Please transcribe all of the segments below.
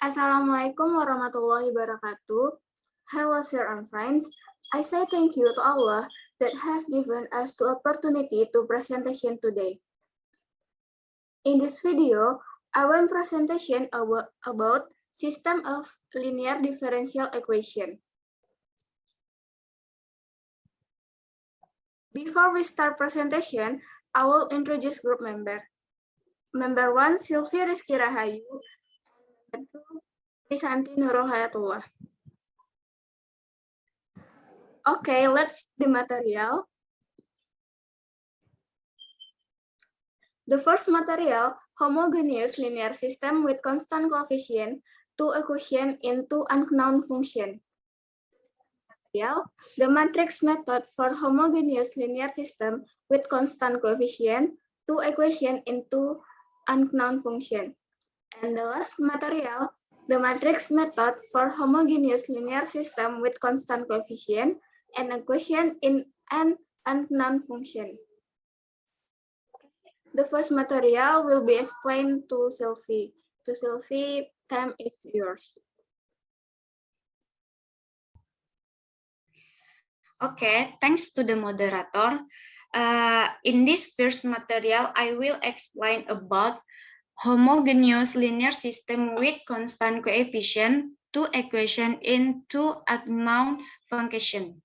Assalamualaikum warahmatullahi wabarakatuh. Hello, sir and friends. I say thank you to Allah that has given us the opportunity to presentation today. In this video, I will presentation about system of linear differential equation. Before we start presentation, I will introduce group member. Member 1, Sylvie Rizky Rahayu. Member 2, Risanti Nurul Hayatullah. Okay, let's see the material. The first material, homogeneous linear system with constant coefficient, two equations in two unknown function. The matrix method for homogeneous linear system with constant coefficient, two equations in two unknown function. And the last material, the matrix method for homogeneous linear system with constant coefficient and equation in an unknown function. The first material will be explained to Sylvie. To Sylvie, time is yours. Okay, thanks to the moderator. In this first material, I will explain about homogeneous linear system with constant coefficient, two equation in two unknown function.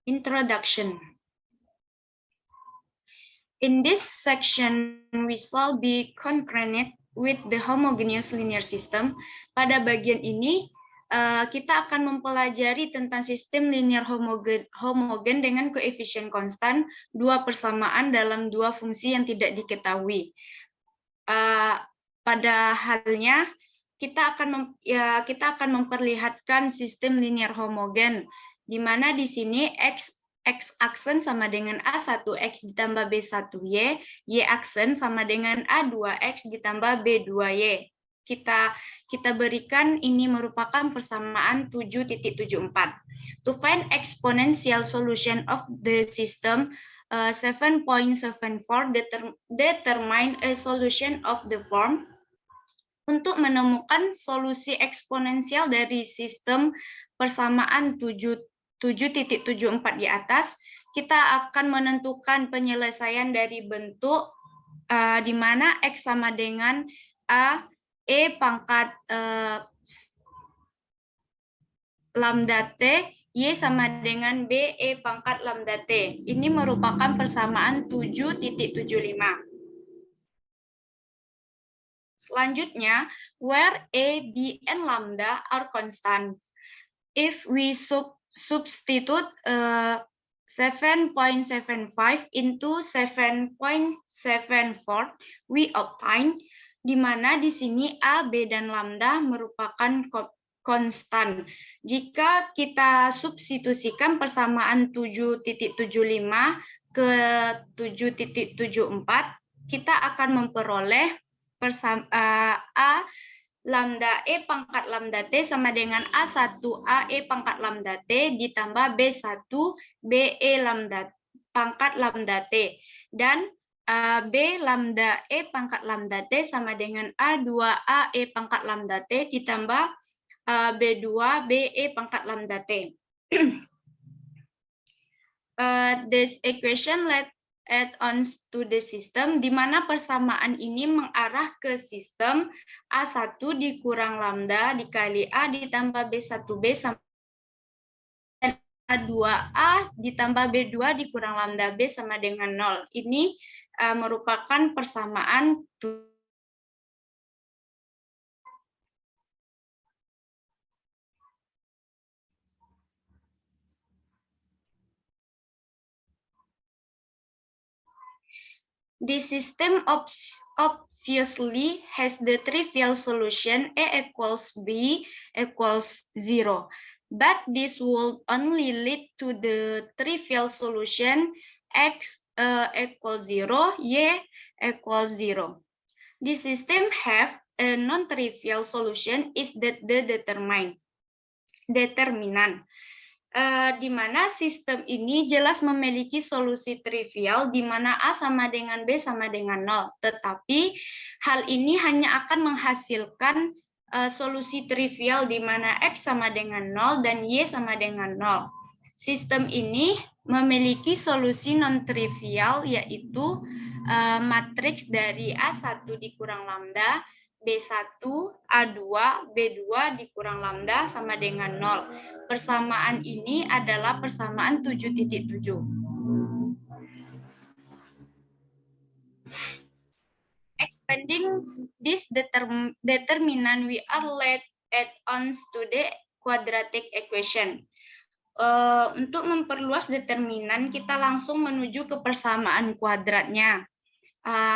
Introduction. In this section, we shall be concerned with the homogeneous linear system. Pada bagian ini, kita akan mempelajari tentang sistem linear homogen dengan koefisien konstan, dua persamaan dalam dua fungsi yang tidak diketahui. Pada halnya, kita akan memperlihatkan sistem linear homogen, di mana di sini X aksen sama dengan A1 X ditambah B1Y, Y aksen sama dengan A2 X ditambah B2Y. Kita berikan ini merupakan persamaan 7.74. To find exponential solution of the system 7.74 determine a solution of the form. Untuk menemukan solusi eksponensial dari sistem persamaan 7.74 di atas, kita akan menentukan penyelesaian dari bentuk di mana X sama dengan A, E pangkat lambda T, Y sama dengan B, E pangkat lambda T. Ini merupakan persamaan 7.75. Selanjutnya, where A, B, and lambda are constant. If we substitute 7.75 into 7.74, we obtain, di mana di sini A, B, dan lambda merupakan konstan. Jika kita substitusikan persamaan 7.75 ke 7.74, kita akan memperoleh A lambda E pangkat lambda T sama dengan A1 AE pangkat lambda T ditambah B1 BE lambda pangkat lambda T, dan B lambda E pangkat lambda T sama dengan A2 AE pangkat lambda T ditambah B2 BE pangkat lambda T. This equation add-ons to the system, di mana persamaan ini mengarah ke sistem A1 dikurang lambda dikali A ditambah B1B sama A2A ditambah B2 dikurang lambda B sama dengan 0. Ini merupakan persamaan The system obviously has the trivial solution A equals B equals 0. But this will only lead to the trivial solution X equals 0, Y equals 0. The system have a non-trivial solution is that the determinant. di mana sistem ini jelas memiliki solusi trivial di mana A sama dengan B sama dengan 0. Tetapi hal ini hanya akan menghasilkan solusi trivial di mana X sama dengan 0 dan Y sama dengan 0. Sistem ini memiliki solusi non-trivial yaitu matriks dari A1 dikurang lambda, B1, A2, B2 dikurang lambda sama dengan 0. Persamaan ini adalah persamaan 7.7. Expanding this determinant, we are led add-ons to the quadratic equation. Untuk memperluas determinan, kita langsung menuju ke persamaan kuadratnya.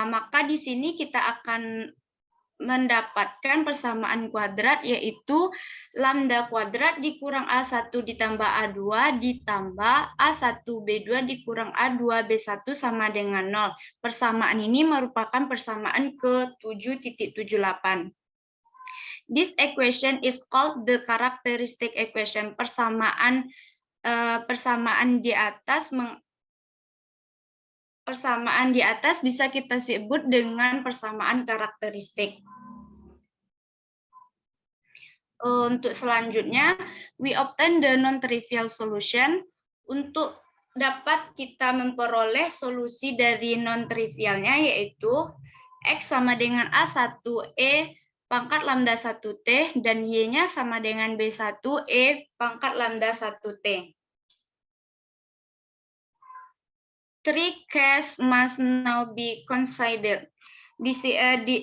Maka di sini kita akan mendapatkan persamaan kuadrat, yaitu lambda kuadrat dikurang A1 ditambah A2 ditambah A1 B2 dikurang A2 B1 sama dengan 0. Persamaan ini merupakan persamaan ke-7.78. This equation is called the characteristic equation. Persamaan di atas bisa kita sebut dengan persamaan karakteristik. Untuk selanjutnya, we obtain the non-trivial solution. Untuk dapat kita memperoleh solusi dari non-trivialnya, yaitu X sama dengan A1E pangkat lambda 1T dan Y-nya sama dengan B1E pangkat lambda 1T. Three cases must now be considered.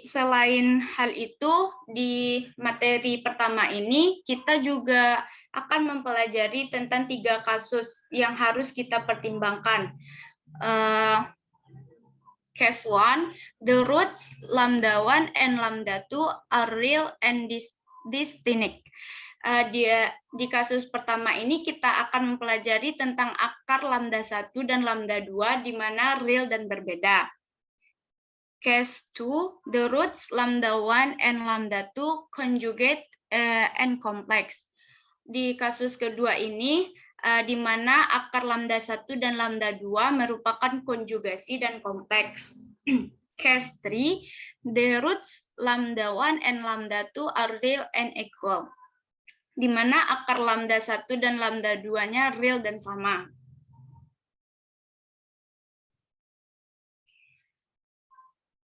Selain hal itu, di materi pertama ini kita juga akan mempelajari tentang 3 kasus yang harus kita pertimbangkan. Case 1, the roots lambda 1 and lambda 2 are real and distinct. Di kasus pertama ini kita akan mempelajari tentang akar lambda 1 dan lambda 2 di mana real dan berbeda. Case 2, the roots lambda 1 and lambda 2 conjugate and complex. Di kasus kedua ini di mana akar lambda 1 dan lambda 2 merupakan konjugasi dan kompleks. Case 3, the roots lambda 1 and lambda 2 are real and equal. Di mana akar lambda 1 dan lambda 2-nya real dan sama.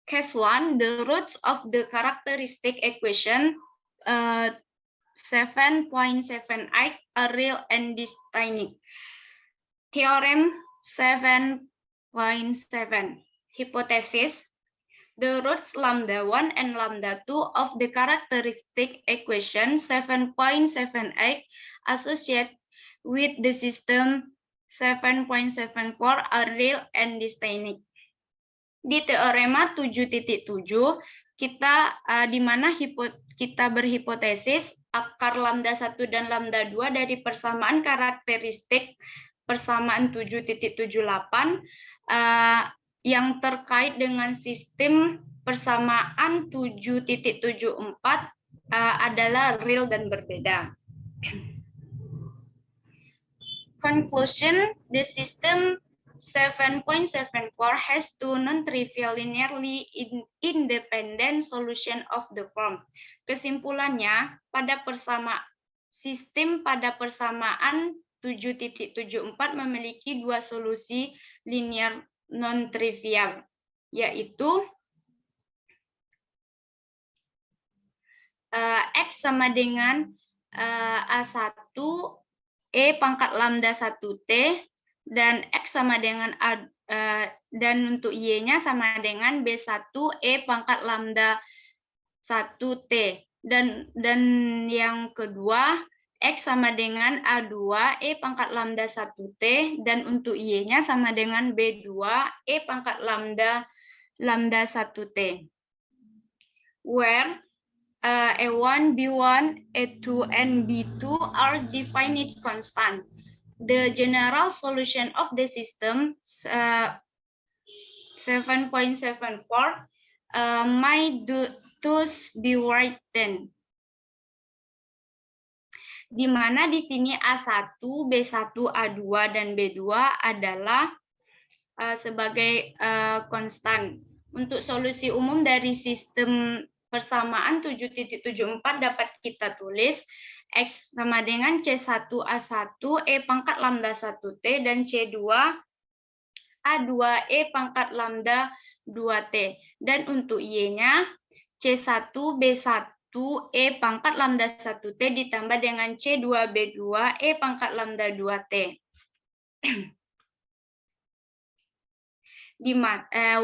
Case 1, the roots of the characteristic equation 7.78 are real and distinct. Theorem 7.7. Hypothesis. The roots lambda 1 and lambda 2 of the characteristic equation 7.78 associated with the system 7.74 are real and distinct. Di teorema 7.7 kita di mana kita berhipotesis akar lambda 1 dan lambda 2 dari persamaan karakteristik persamaan 7.78 yang terkait dengan sistem persamaan 7.74 adalah real dan berbeda. Conclusion, the system 7.74 has two non-trivial linearly independent solution of the form. Kesimpulannya, sistem pada persamaan 7.74 memiliki 2 solusi linear non-trivial, yaitu X sama dengan A1 E pangkat lambda 1T dan X sama dengan dan untuk Y-nya sama dengan B1 E pangkat lambda 1T dan yang kedua X sama dengan A2 E pangkat lambda 1T dan untuk Y-nya sama dengan B2 E pangkat lambda 1T. Where A1, B1, A2, and B2 are definite constant. The general solution of the system 7.74 might thus be written. di mana di sini A1, B1, A2, dan B2 adalah sebagai konstan. Untuk solusi umum dari sistem persamaan 7.74 dapat kita tulis X sama dengan C1A1 E pangkat lambda 1T dan C2 A2 E pangkat lambda 2T. Dan untuk Y-nya C1 B1 E pangkat lambda 1T ditambah dengan C2 B2 E pangkat lambda 2T.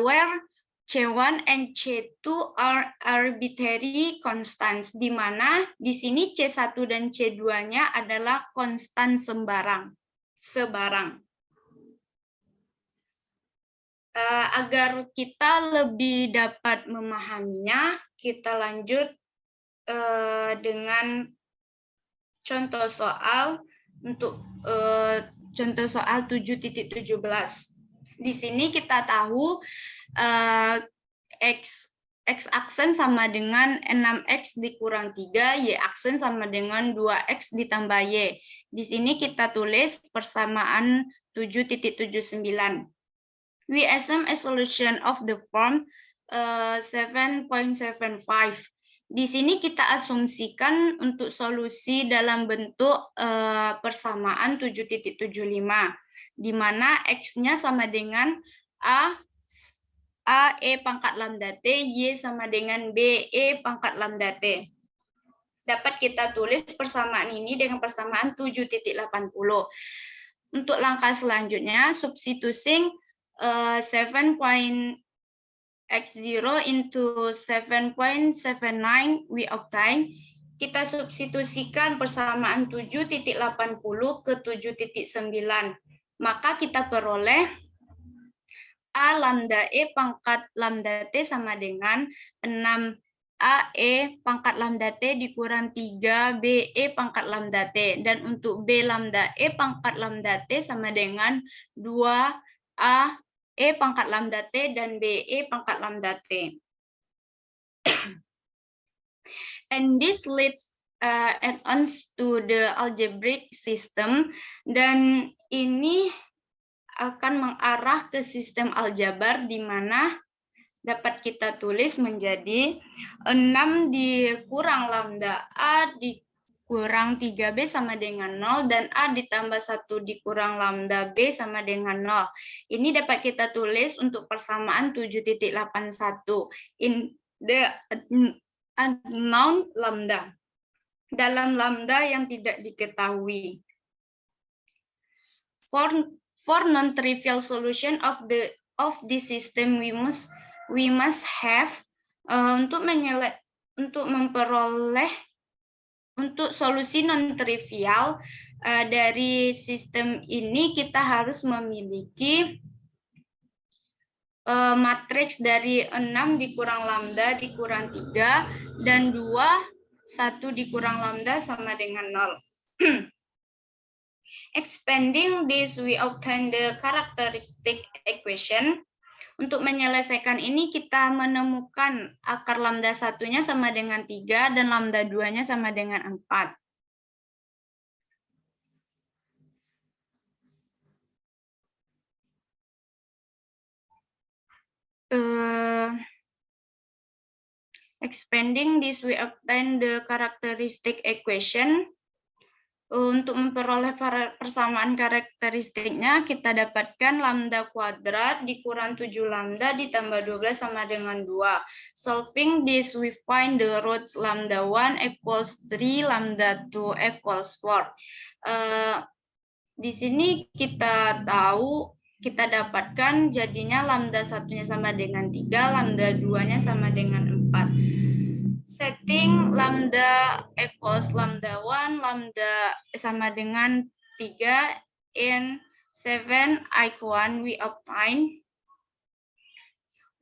Where C1 and C2 are arbitrary constants, di mana di sini C1 dan C2-nya adalah konstan sebarang. Agar kita lebih dapat memahaminya, kita lanjut dengan contoh soal untuk contoh soal 7.17. Di sini kita tahu X aksen sama dengan 6X dikurang 3, Y aksen sama dengan 2X ditambah Y. Di sini kita tulis persamaan 7.79. We assume a solution of the form 7.75. Di sini kita asumsikan untuk solusi dalam bentuk persamaan 7.75, di mana X-nya sama dengan A E pangkat lambda T, Y sama dengan B E pangkat lambda T. Dapat kita tulis persamaan ini dengan persamaan 7.80. Untuk langkah selanjutnya, substituting 7.x0 into 7.79 we obtain. Kita substitusikan persamaan 7.80 ke 7.9. Maka kita peroleh A lambda E pangkat lambda T sama dengan 6 A E pangkat lambda T dikurang 3 B E pangkat lambda T. Dan untuk B lambda E pangkat lambda T sama dengan 2 A E pangkat lambda T dan B E pangkat lambda T. And this leads add-ons to the algebraic system. Dan ini akan mengarah ke sistem aljabar, di mana dapat kita tulis menjadi 6 dikurang lambda A dikurang 3B sama dengan 0, dan A ditambah 1 dikurang lambda B sama dengan 0. Ini dapat kita tulis untuk persamaan 7.81 in the unknown lambda, dalam lambda yang tidak diketahui. For non-trivial solution of this system, we must have untuk memperoleh untuk solusi non-trivial dari sistem ini, kita harus memiliki matriks dari 6 dikurang lambda dikurang 3 dan 2 1 dikurang lambda sama dengan 0. Expanding this, we obtain the characteristic equation. Untuk menyelesaikan ini, kita menemukan akar lambda 1-nya sama dengan 3 dan lambda 2-nya sama dengan 4. Expanding this, we obtain the characteristic equation. Untuk memperoleh persamaan karakteristiknya, kita dapatkan lambda kuadrat dikurang 7 lambda ditambah 12 sama dengan 2. Solving this, we find the roots lambda 1 equals 3, lambda 2 equals 4. Di sini kita tahu, kita dapatkan jadinya lambda 1-nya sama dengan 3, lambda 2-nya sama dengan 4. Setting lambda equals lambda 1, lambda sama dengan 3 in 7 I1 we obtain.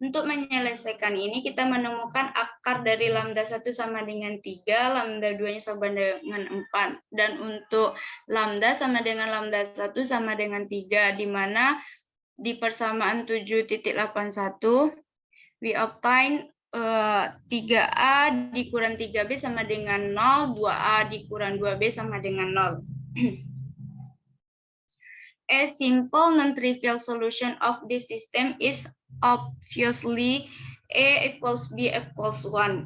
Untuk menyelesaikan ini, kita menemukan akar dari lambda 1 sama dengan 3, lambda 2-nya sama dengan 4. Dan untuk lambda sama dengan lambda 1 sama dengan 3, di mana di persamaan 7.81 we obtain 3A dikurang 3B sama dengan 0, 2A dikurang 2B sama dengan 0. A simple non-trivial solution of this system is obviously A equals B equals 1.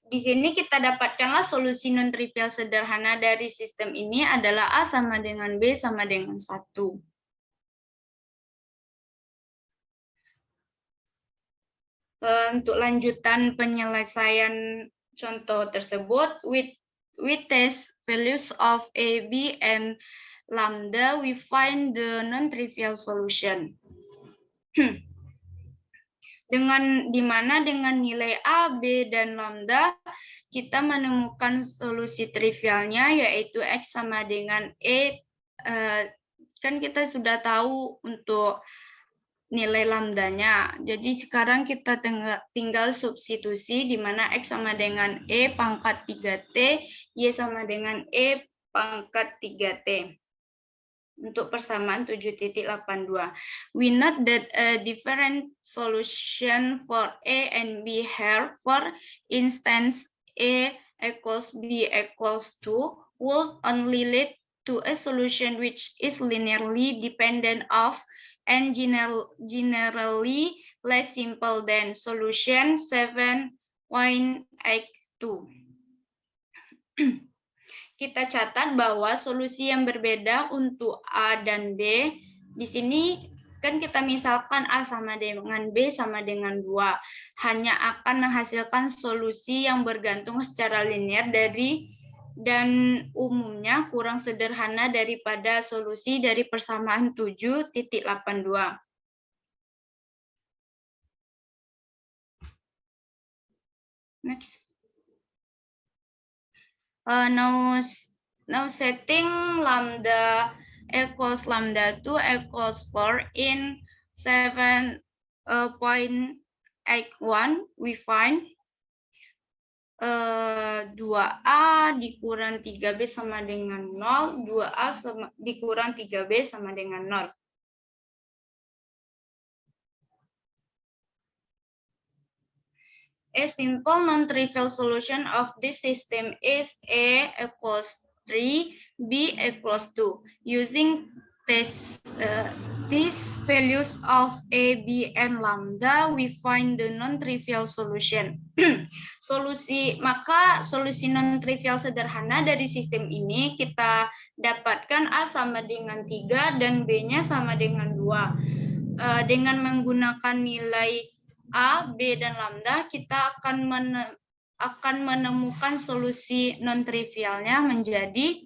Di sini kita dapatkanlah solusi non-trivial sederhana dari sistem ini adalah A sama dengan B sama dengan 1. Untuk lanjutan penyelesaian contoh tersebut, with test values of A, B, and lambda, we find the non-trivial solution. Dimana dengan nilai A, B, dan lambda, kita menemukan solusi trivialnya, yaitu X sama dengan E. Kan kita sudah tahu untuk nilai lambdanya. Jadi sekarang kita tinggal substitusi di mana X sama dengan E pangkat 3T, Y sama dengan E pangkat 3T. Untuk persamaan 7.82. We note that a different solution for A and B here, for instance, A equals B equals 2, would only lead to a solution which is linearly dependent of and generally less simple than solution 7.82. Kita catat bahwa solusi yang berbeda untuk A dan B, di sini kan kita misalkan A sama dengan B sama dengan 2, hanya akan menghasilkan solusi yang bergantung secara linear dan umumnya kurang sederhana daripada solusi dari persamaan 7.82. Next. Now setting lambda equals lambda 2 equals 4 in 7.81, we find 2A dikurang 3B sama dengan 0, 2A dikurang 3B sama dengan 0. A simple non-trivial solution of this system is A equals 3, B equals 2. Using these values of A, B, and lambda, we find the non-trivial solution. Maka solusi non-trivial sederhana dari sistem ini kita dapatkan A sama dengan 3 dan B-nya sama dengan 2. Dengan menggunakan nilai A, B, dan lambda, kita akan menemukan solusi non-trivialnya menjadi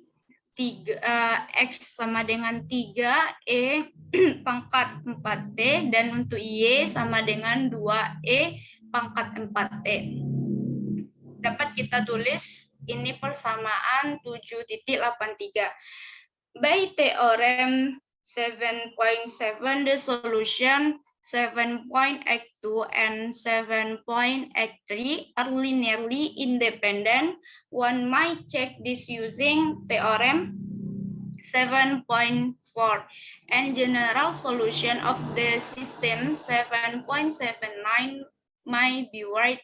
X sama dengan 3E pangkat 4T, dan untuk Y sama dengan 2E pangkat 4T. Dapat kita tulis ini persamaan 7.83. By theorem 7.7, the solution 7.82 and 7.83 are linearly independent. One might check this using theorem 7.4, and general solution of the system 7.79 might be right.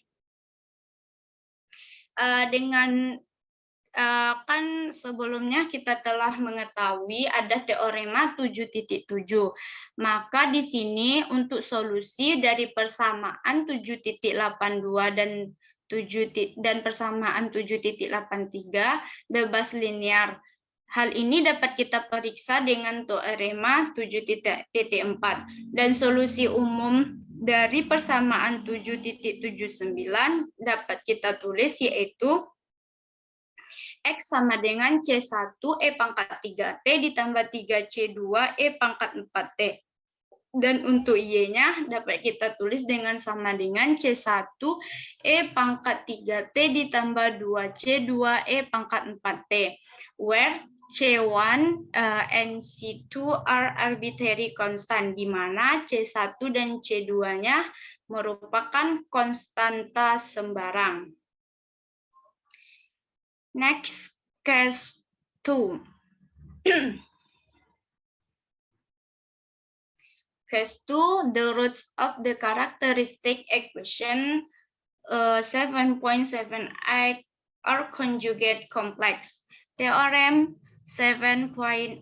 Kan sebelumnya kita telah mengetahui ada teorema 7.7. Maka di sini untuk solusi dari persamaan 7.82 dan persamaan 7.83 bebas linear. Hal ini dapat kita periksa dengan teorema 7.4, dan solusi umum dari persamaan 7.79 dapat kita tulis yaitu X sama dengan C1 E pangkat 3T ditambah 3C2 E pangkat 4T. Dan untuk Y-nya dapat kita tulis dengan sama dengan C1 E pangkat 3T ditambah 2C2 E pangkat 4T. Where C1 and C2 are arbitrary constant, di mana C1 dan C2-nya merupakan konstanta sembarang. Next, case 2. Case 2, the roots of the characteristic equation 7.78 are conjugate complex. Theorem 7.8.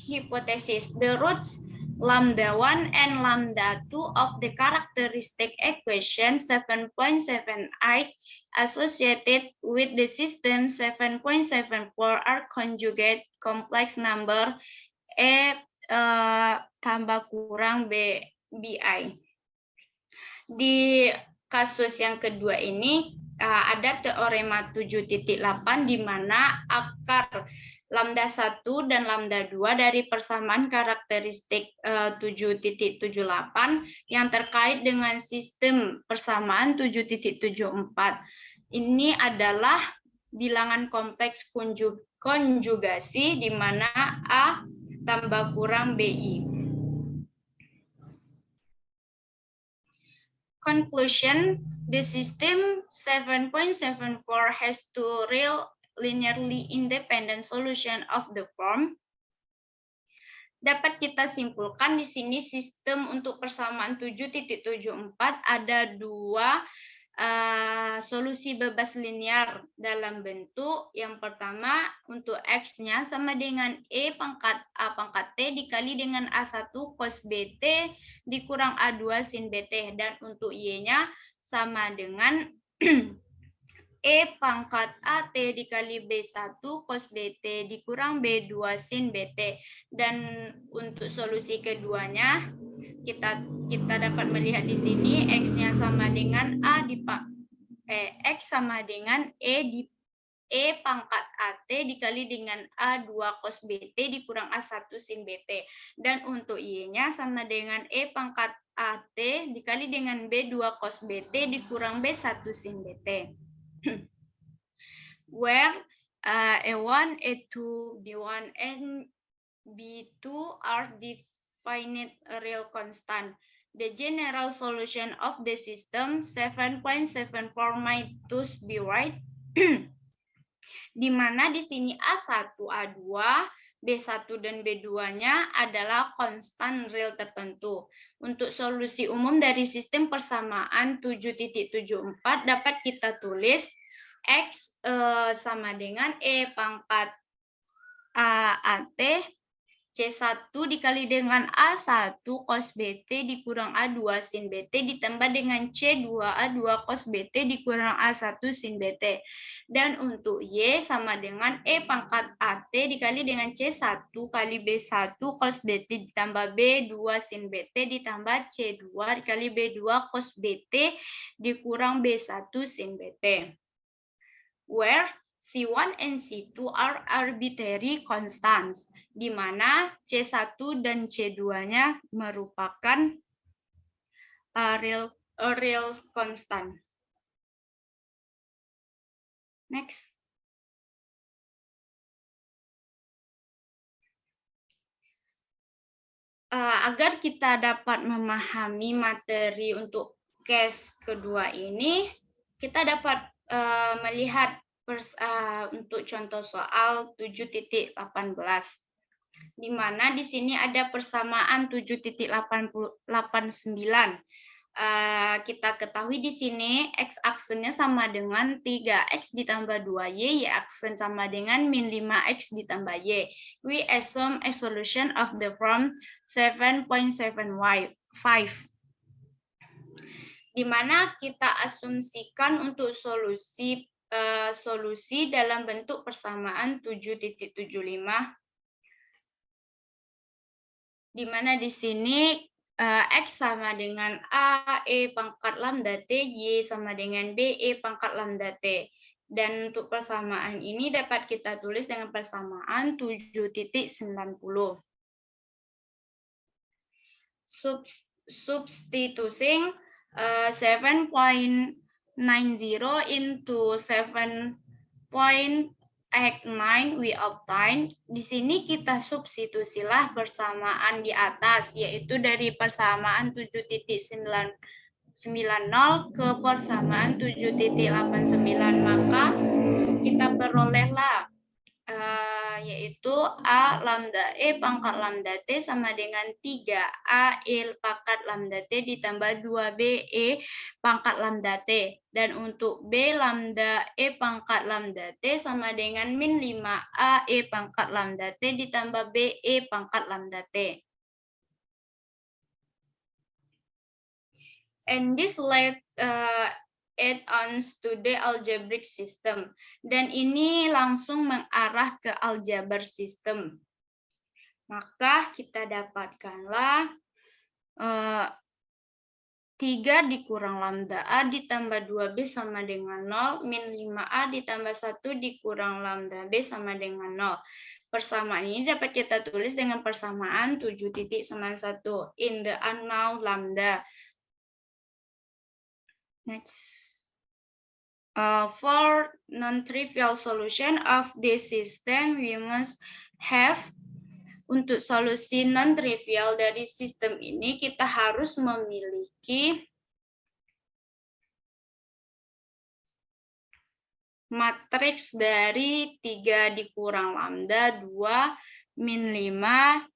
Hypothesis. The roots lambda 1 and lambda 2 of the characteristic equation 7.78 associated with the system 7.74 are conjugate complex number E tambah kurang BI. Di kasus yang kedua ini ada teorema 7.8 di mana akar lambda 1 dan lambda 2 dari persamaan karakteristik 7.78 yang terkait dengan sistem persamaan 7.74. Ini adalah bilangan kompleks konjugasi di mana A tambah kurang BI. Conclusion, the system 7.74 has two real linearly independent solution of the form. Dapat kita simpulkan di sini sistem untuk persamaan 7.74 ada dua solusi bebas linear dalam bentuk yang pertama untuk X-nya sama dengan E pangkat A pangkat T dikali dengan A1 cos BT dikurang A2 sin BT dan untuk Y-nya sama dengan E pangkat AT dikali B1 cos BT dikurang B2 sin BT dan untuk solusi keduanya kita dapat melihat di sini X-nya sama dengan X sama dengan E pangkat AT dikali dengan A2 cos BT dikurang A1 sin BT. Dan untuk Y-nya sama dengan E pangkat AT dikali dengan B2 cos BT dikurang B1 sin BT. Where A1, A2, B1, and B2 are definite real constant. The general solution of the system 7.74 might thus be right. Di mana di sini A1, A2, B1 dan B2-nya adalah konstan real tertentu. Untuk solusi umum dari sistem persamaan 7.74 dapat kita tulis X sama dengan E pangkat AT C1 dikali dengan A1 cos BT dikurang A2 sin BT ditambah dengan C2 A2 cos BT dikurang A1 sin BT. Dan untuk Y sama dengan E pangkat AT dikali dengan C1 kali B1 cos BT ditambah B2 sin BT ditambah C2 dikali B2 cos BT dikurang B1 sin BT. Where C1 and C2 are arbitrary constants, di mana C1 dan C2-nya merupakan real constant. Next. Agar kita dapat memahami materi untuk case kedua ini, kita dapat melihat untuk contoh soal 7.18 di mana di sini ada persamaan 7.89. Kita ketahui di sini X aksennya sama dengan 3X ditambah 2Y, Y aksen sama dengan min 5X ditambah Y. We assume a solution of the form 7.75. Di mana kita asumsikan untuk solusi dalam bentuk persamaan 7.75, di mana di sini X sama dengan A, E pangkat lambda T, Y sama dengan B, E pangkat lambda T. Dan untuk persamaan ini dapat kita tulis dengan persamaan 7.90. Substituting 7.90 into 7.89 we obtain. Di sini kita substitusilah persamaan di atas, yaitu dari persamaan 7.90 ke persamaan 7.89, maka kita perolehlah yaitu A lambda E pangkat lambda T sama dengan 3A E pangkat lambda T ditambah 2B E pangkat lambda T. Dan untuk B lambda E pangkat lambda T sama dengan min 5A E pangkat lambda T ditambah B E pangkat lambda T. And this led add-ons to the algebraic system. Dan ini langsung mengarah ke aljabar sistem. Maka kita dapatkanlah 3 dikurang lambda A ditambah 2B sama dengan 0, min 5A ditambah 1 dikurang lambda B sama dengan 0. Persamaan ini dapat kita tulis dengan persamaan 7 titik sama 1 in the unknown lambda. Next. For non-trivial solution of this system, we must have, untuk solusi non-trivial dari sistem ini, kita harus memiliki matriks dari 3 dikurang lambda, 2, min 5,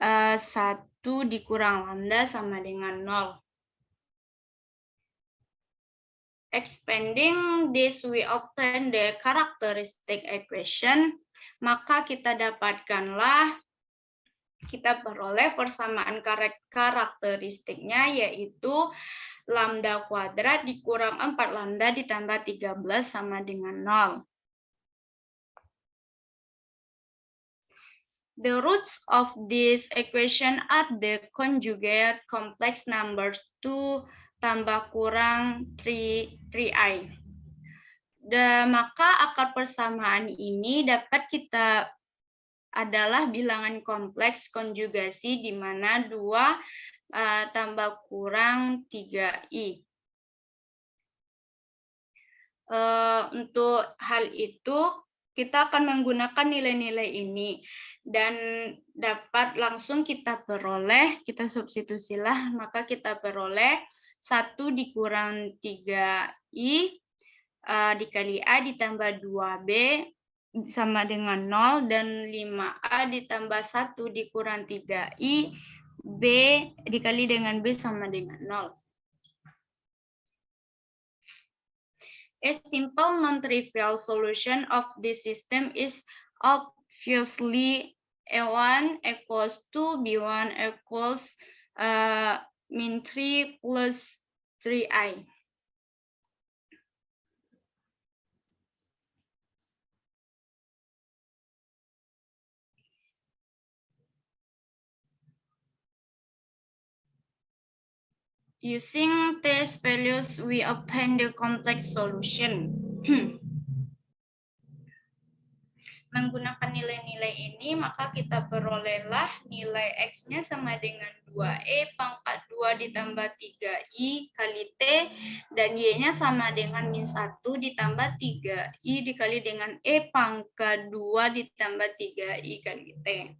1 dikurang lambda sama dengan 0. Expanding this, we obtain the characteristic equation. Maka kita dapatkanlah, kita peroleh persamaan karakteristiknya, yaitu lambda kuadrat dikurang 4 lambda ditambah 13 sama dengan 0. The roots of this equation are the conjugate complex numbers 2 tambah kurang 3i. Maka akar persamaan ini dapat kita adalah bilangan kompleks konjugasi di mana 2 tambah kurang 3i. Untuk hal itu kita akan menggunakan nilai-nilai ini dan dapat langsung kita peroleh, kita substitusilah, maka kita peroleh 1 dikurang 3i dikali A ditambah 2B sama dengan 0, dan 5A ditambah 1 dikurang 3i B dikali dengan B sama dengan 0. A simple non-trivial solution of this system is obviously A1 equals 2, B1 equals min 3 plus 3i. Using these values, we obtain the complex solution. Menggunakan nilai-nilai ini, maka kita perolehlah nilai X-nya sama dengan 2E pangkat 2 ditambah 3I kali T, dan Y-nya sama dengan min 1 ditambah 3I dikali dengan E pangkat 2 ditambah 3I kali T.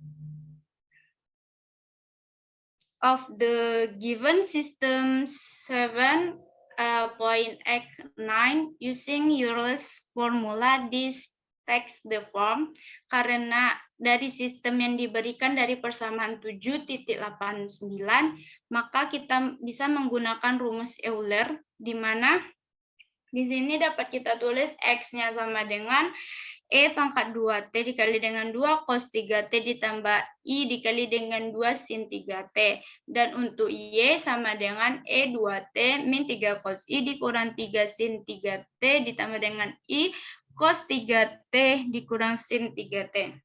Of the given system 7.X9, using Euler's formula, this takes the form, karena dari sistem yang diberikan dari persamaan 7.89, maka kita bisa menggunakan rumus Euler, di mana di sini dapat kita tulis X-nya sama dengan E pangkat 2T dikali dengan 2 cos 3T ditambah I dikali dengan 2 sin 3T. Dan untuk Y sama dengan E 2T min 3 cos I dikurang 3 sin 3T ditambah dengan I cos 3T dikurang sin 3T.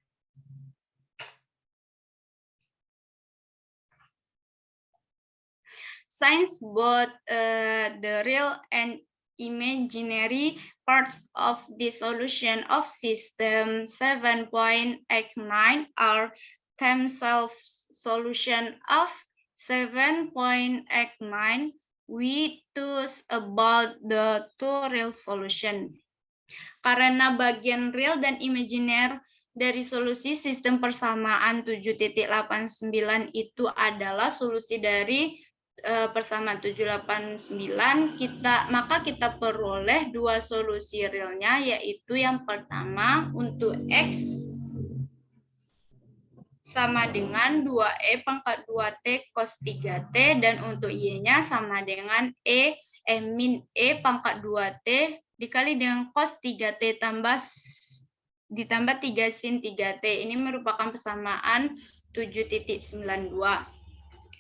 Since both the real and imaginary parts of the solution of system 7.X9 are themselves solution of 7.X9, we choose about the two real solution. Karena bagian real dan imajiner dari solusi sistem persamaan 7.89 itu adalah solusi dari persamaan 789, maka kita peroleh dua solusi realnya, yaitu yang pertama untuk X sama dengan 2E pangkat 2T cos 3T, dan untuk Y-nya sama dengan min E pangkat 2T dikali dengan cos 3T ditambah 3 sin 3T. Ini merupakan persamaan 7.92.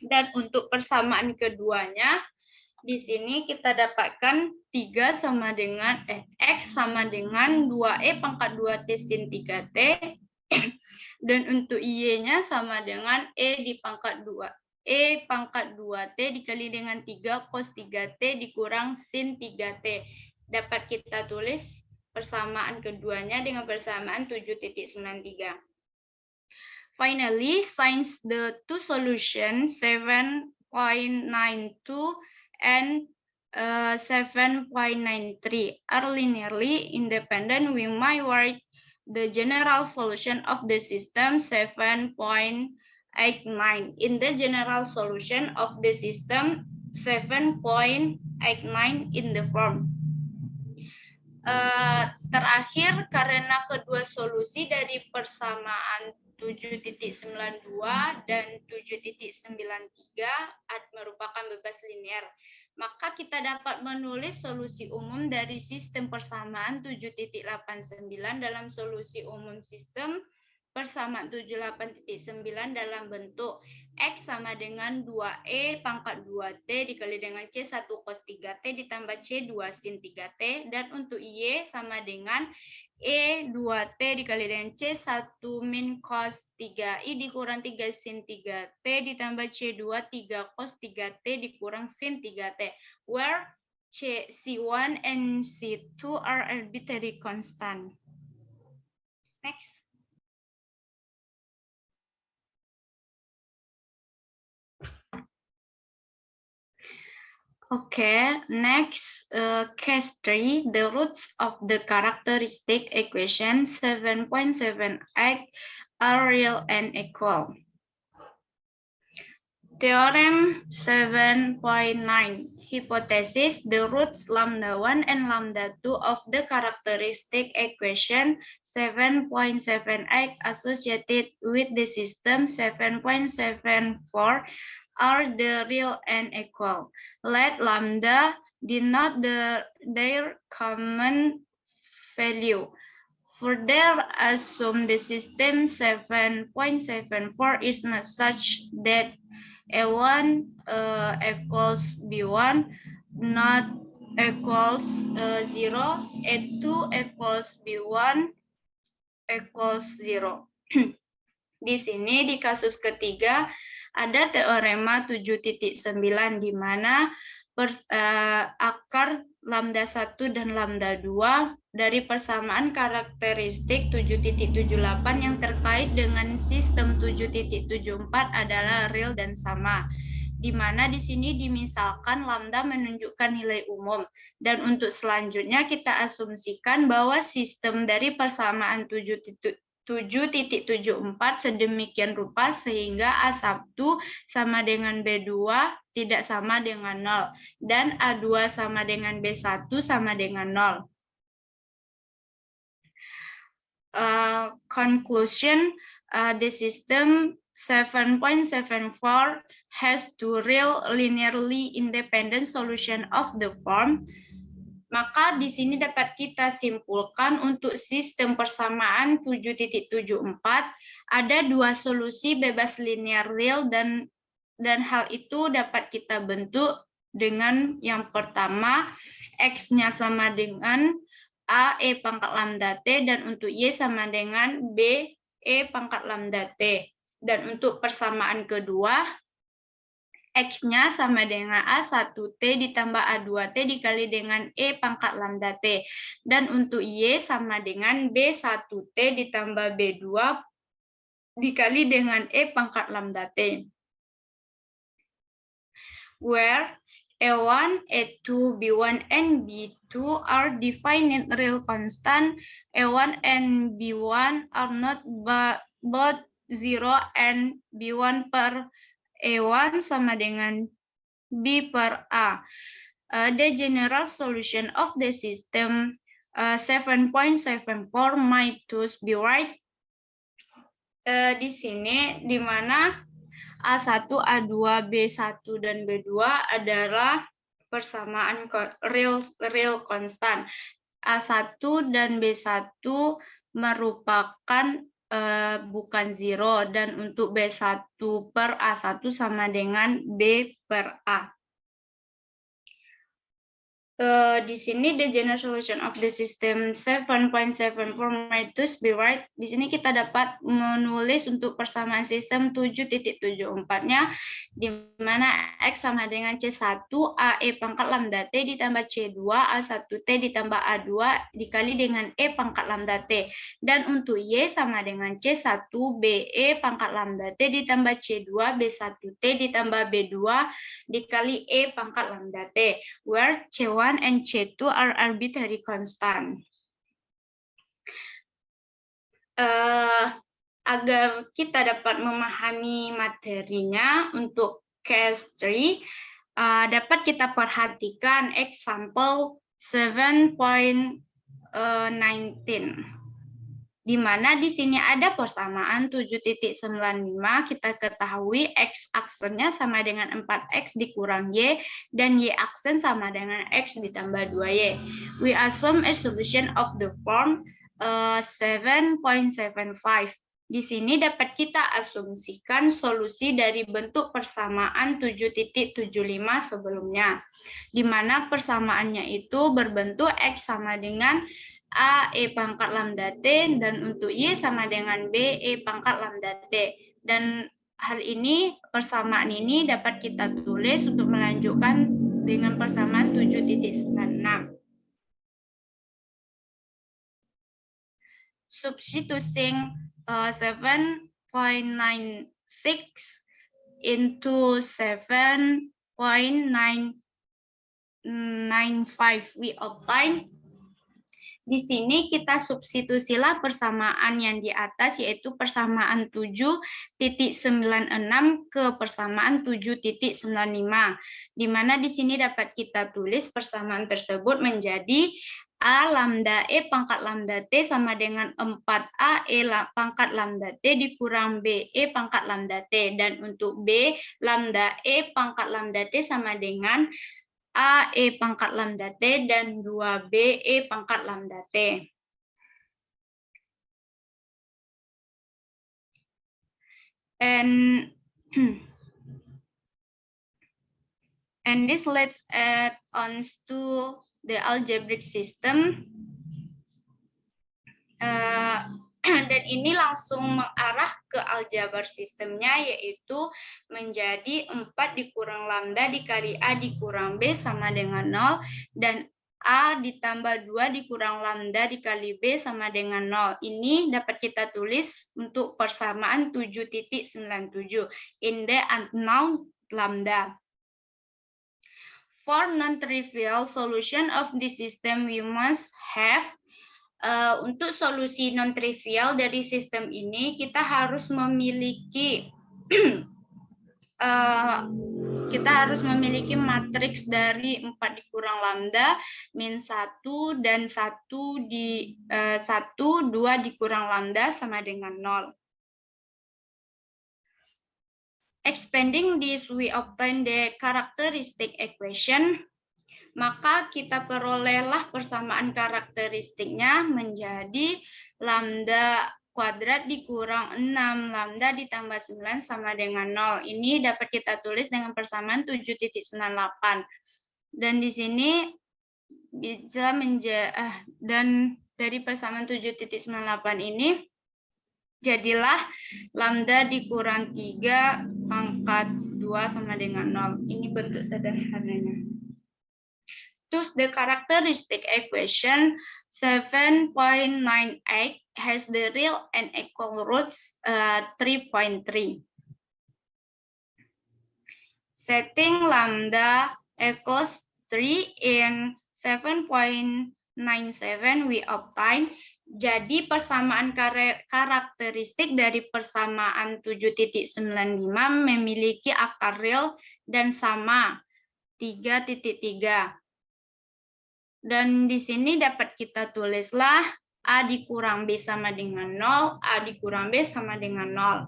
Dan untuk persamaan keduanya, di sini kita dapatkan 3 sama dengan X sama dengan 2E pangkat 2T sin 3T. Dan untuk Y-nya sama dengan E pangkat 2T dikali dengan 3 cos 3T dikurang sin 3T. Dapat kita tulis persamaan keduanya dengan persamaan 7.93. Finally, since the two solutions 7.92 and 7.93 are linearly independent, we might write the general solution of the system 7.89. In the general solution of the system 7.89 in the form. Terakhir, karena kedua solusi dari persamaan 7.92 dan 7.93 merupakan bebas linear, maka kita dapat menulis solusi umum dari sistem persamaan 7.89 dalam solusi umum sistem persamaan 78.9 dalam bentuk X sama dengan 2E pangkat 2T dikali dengan C1 cos 3T ditambah C2 sin 3T, dan untuk Y sama dengan E2T dikali dengan C1 min cos 3I dikurang 3 sin 3T ditambah C2 3 cos 3T dikurang sin 3T, where C1 and C2 are arbitrary constant. Next. Okay, next, case 3, the roots of the characteristic equation 7.78 are real and equal. Theorem 7.9, hypothesis, the roots lambda 1 and lambda 2 of the characteristic equation 7.78 associated with the system 7.74 are the real and equal. Let lambda denote their common value. Further, assume the system 7.74 is not such that A1 equals B1 not equals 0, A2 equals B1 equals 0. Di sini di kasus ketiga ada teorema 7.9 di mana akar lambda 1 dan lambda 2 dari persamaan karakteristik 7.78 yang terkait dengan sistem 7.74 adalah real dan sama. Di mana di sini dimisalkan lambda menunjukkan nilai umum, dan untuk selanjutnya kita asumsikan bahwa sistem dari persamaan 7.74 sedemikian rupa sehingga A1 sama dengan B2 tidak sama dengan 0 dan A2 sama dengan B1 sama dengan 0. Conclusion, the system 7.74 has two real linearly independent solution of the form. Maka di sini dapat kita simpulkan untuk sistem persamaan 7.74 ada dua solusi bebas linear real, dan hal itu dapat kita bentuk dengan yang pertama X-nya sama dengan A E pangkat lambda T dan untuk Y sama dengan B E pangkat lambda T. Dan untuk persamaan kedua X-nya sama dengan A1T ditambah A2T dikali dengan E pangkat lambda T. Dan untuk Y sama dengan B1T ditambah B2 dikali dengan E pangkat lambda T. Where A1, A2, B1, and B2 are defined real constant, A1 and B1 are not both 0 and B1 per A1 sama dengan B per A. The general solution of the system 7.74 might thus be right di sini di mana A1, A2, B1 dan B2 adalah persamaan real konstan. A1 dan B1 merupakan bukan zero, dan untuk B1 per A1 sama dengan B per A. Di sini the general solution of the system 7.74 minus be right. Di sini kita dapat menulis untuk persamaan sistem 7.74-nya, di mana X sama dengan C1 AE pangkat lambda T ditambah C2 A1T ditambah A2 dikali dengan E pangkat lambda T. Dan untuk Y sama dengan C1 BE pangkat lambda T ditambah C2 B1T ditambah B2 dikali E pangkat lambda T, where C1 and C2 are arbitrary constant. Agar kita dapat memahami materinya untuk case 3, dapat kita perhatikan example 7.19. Di mana di sini ada persamaan 7.95, kita ketahui X-aksennya sama dengan 4X dikurang Y, dan Y-aksen sama dengan X ditambah 2Y. We assume a solution of the form 7.75. Di sini dapat kita asumsikan solusi dari bentuk persamaan 7.75 sebelumnya, di mana persamaannya itu berbentuk X sama dengan A E pangkat lambda T, dan untuk Y sama dengan B E pangkat lambda T. Dan hal ini, persamaan ini dapat kita tulis untuk melanjutkan dengan persamaan 7.96. Substituting 7.96 into 7.995, we obtain. Di sini kita substitusilah persamaan yang di atas, yaitu persamaan 7.96 ke persamaan 7.95. Di mana di sini dapat kita tulis persamaan tersebut menjadi A lambda E pangkat lambda T sama dengan 4A E pangkat lambda T dikurang B E pangkat lambda T. Dan untuk B lambda E pangkat lambda T sama dengan A E pangkat lambda T dan 2B E pangkat lambda T. And this leads on to the algebraic system. Dan ini langsung mengarah ke aljabar sistemnya, yaitu menjadi 4 dikurang lambda dikali A dikurang B sama dengan 0, dan A ditambah 2 dikurang lambda dikali B sama dengan 0. Ini dapat kita tulis untuk persamaan 7.97 in the unknown lambda. For non-trivial solution of this system, we must have untuk solusi non-trivial dari sistem ini, kita harus memiliki matriks dari 4 dikurang lambda, min 1, dan 1, 2 dikurang lambda sama dengan 0. Expanding this, we obtain the characteristic equation. Maka kita perolehlah persamaan karakteristiknya menjadi lambda kuadrat dikurang 6, lambda ditambah 9 sama dengan 0. Ini dapat kita tulis dengan persamaan 7.98. Dan di sini bisa dan dari persamaan 7.98 ini jadilah lambda dikurang 3 pangkat 2 sama dengan 0. Ini bentuk sederhananya. Thus, the characteristic equation 7.98 has the real and equal roots 3.3. Setting lambda equals 3 in 7.97, we obtain. Jadi persamaan karakteristik dari persamaan 7.95 memiliki akar real dan sama 3.3. Dan di sini dapat kita tulislah A dikurang B sama dengan 0, A dikurang B sama dengan 0.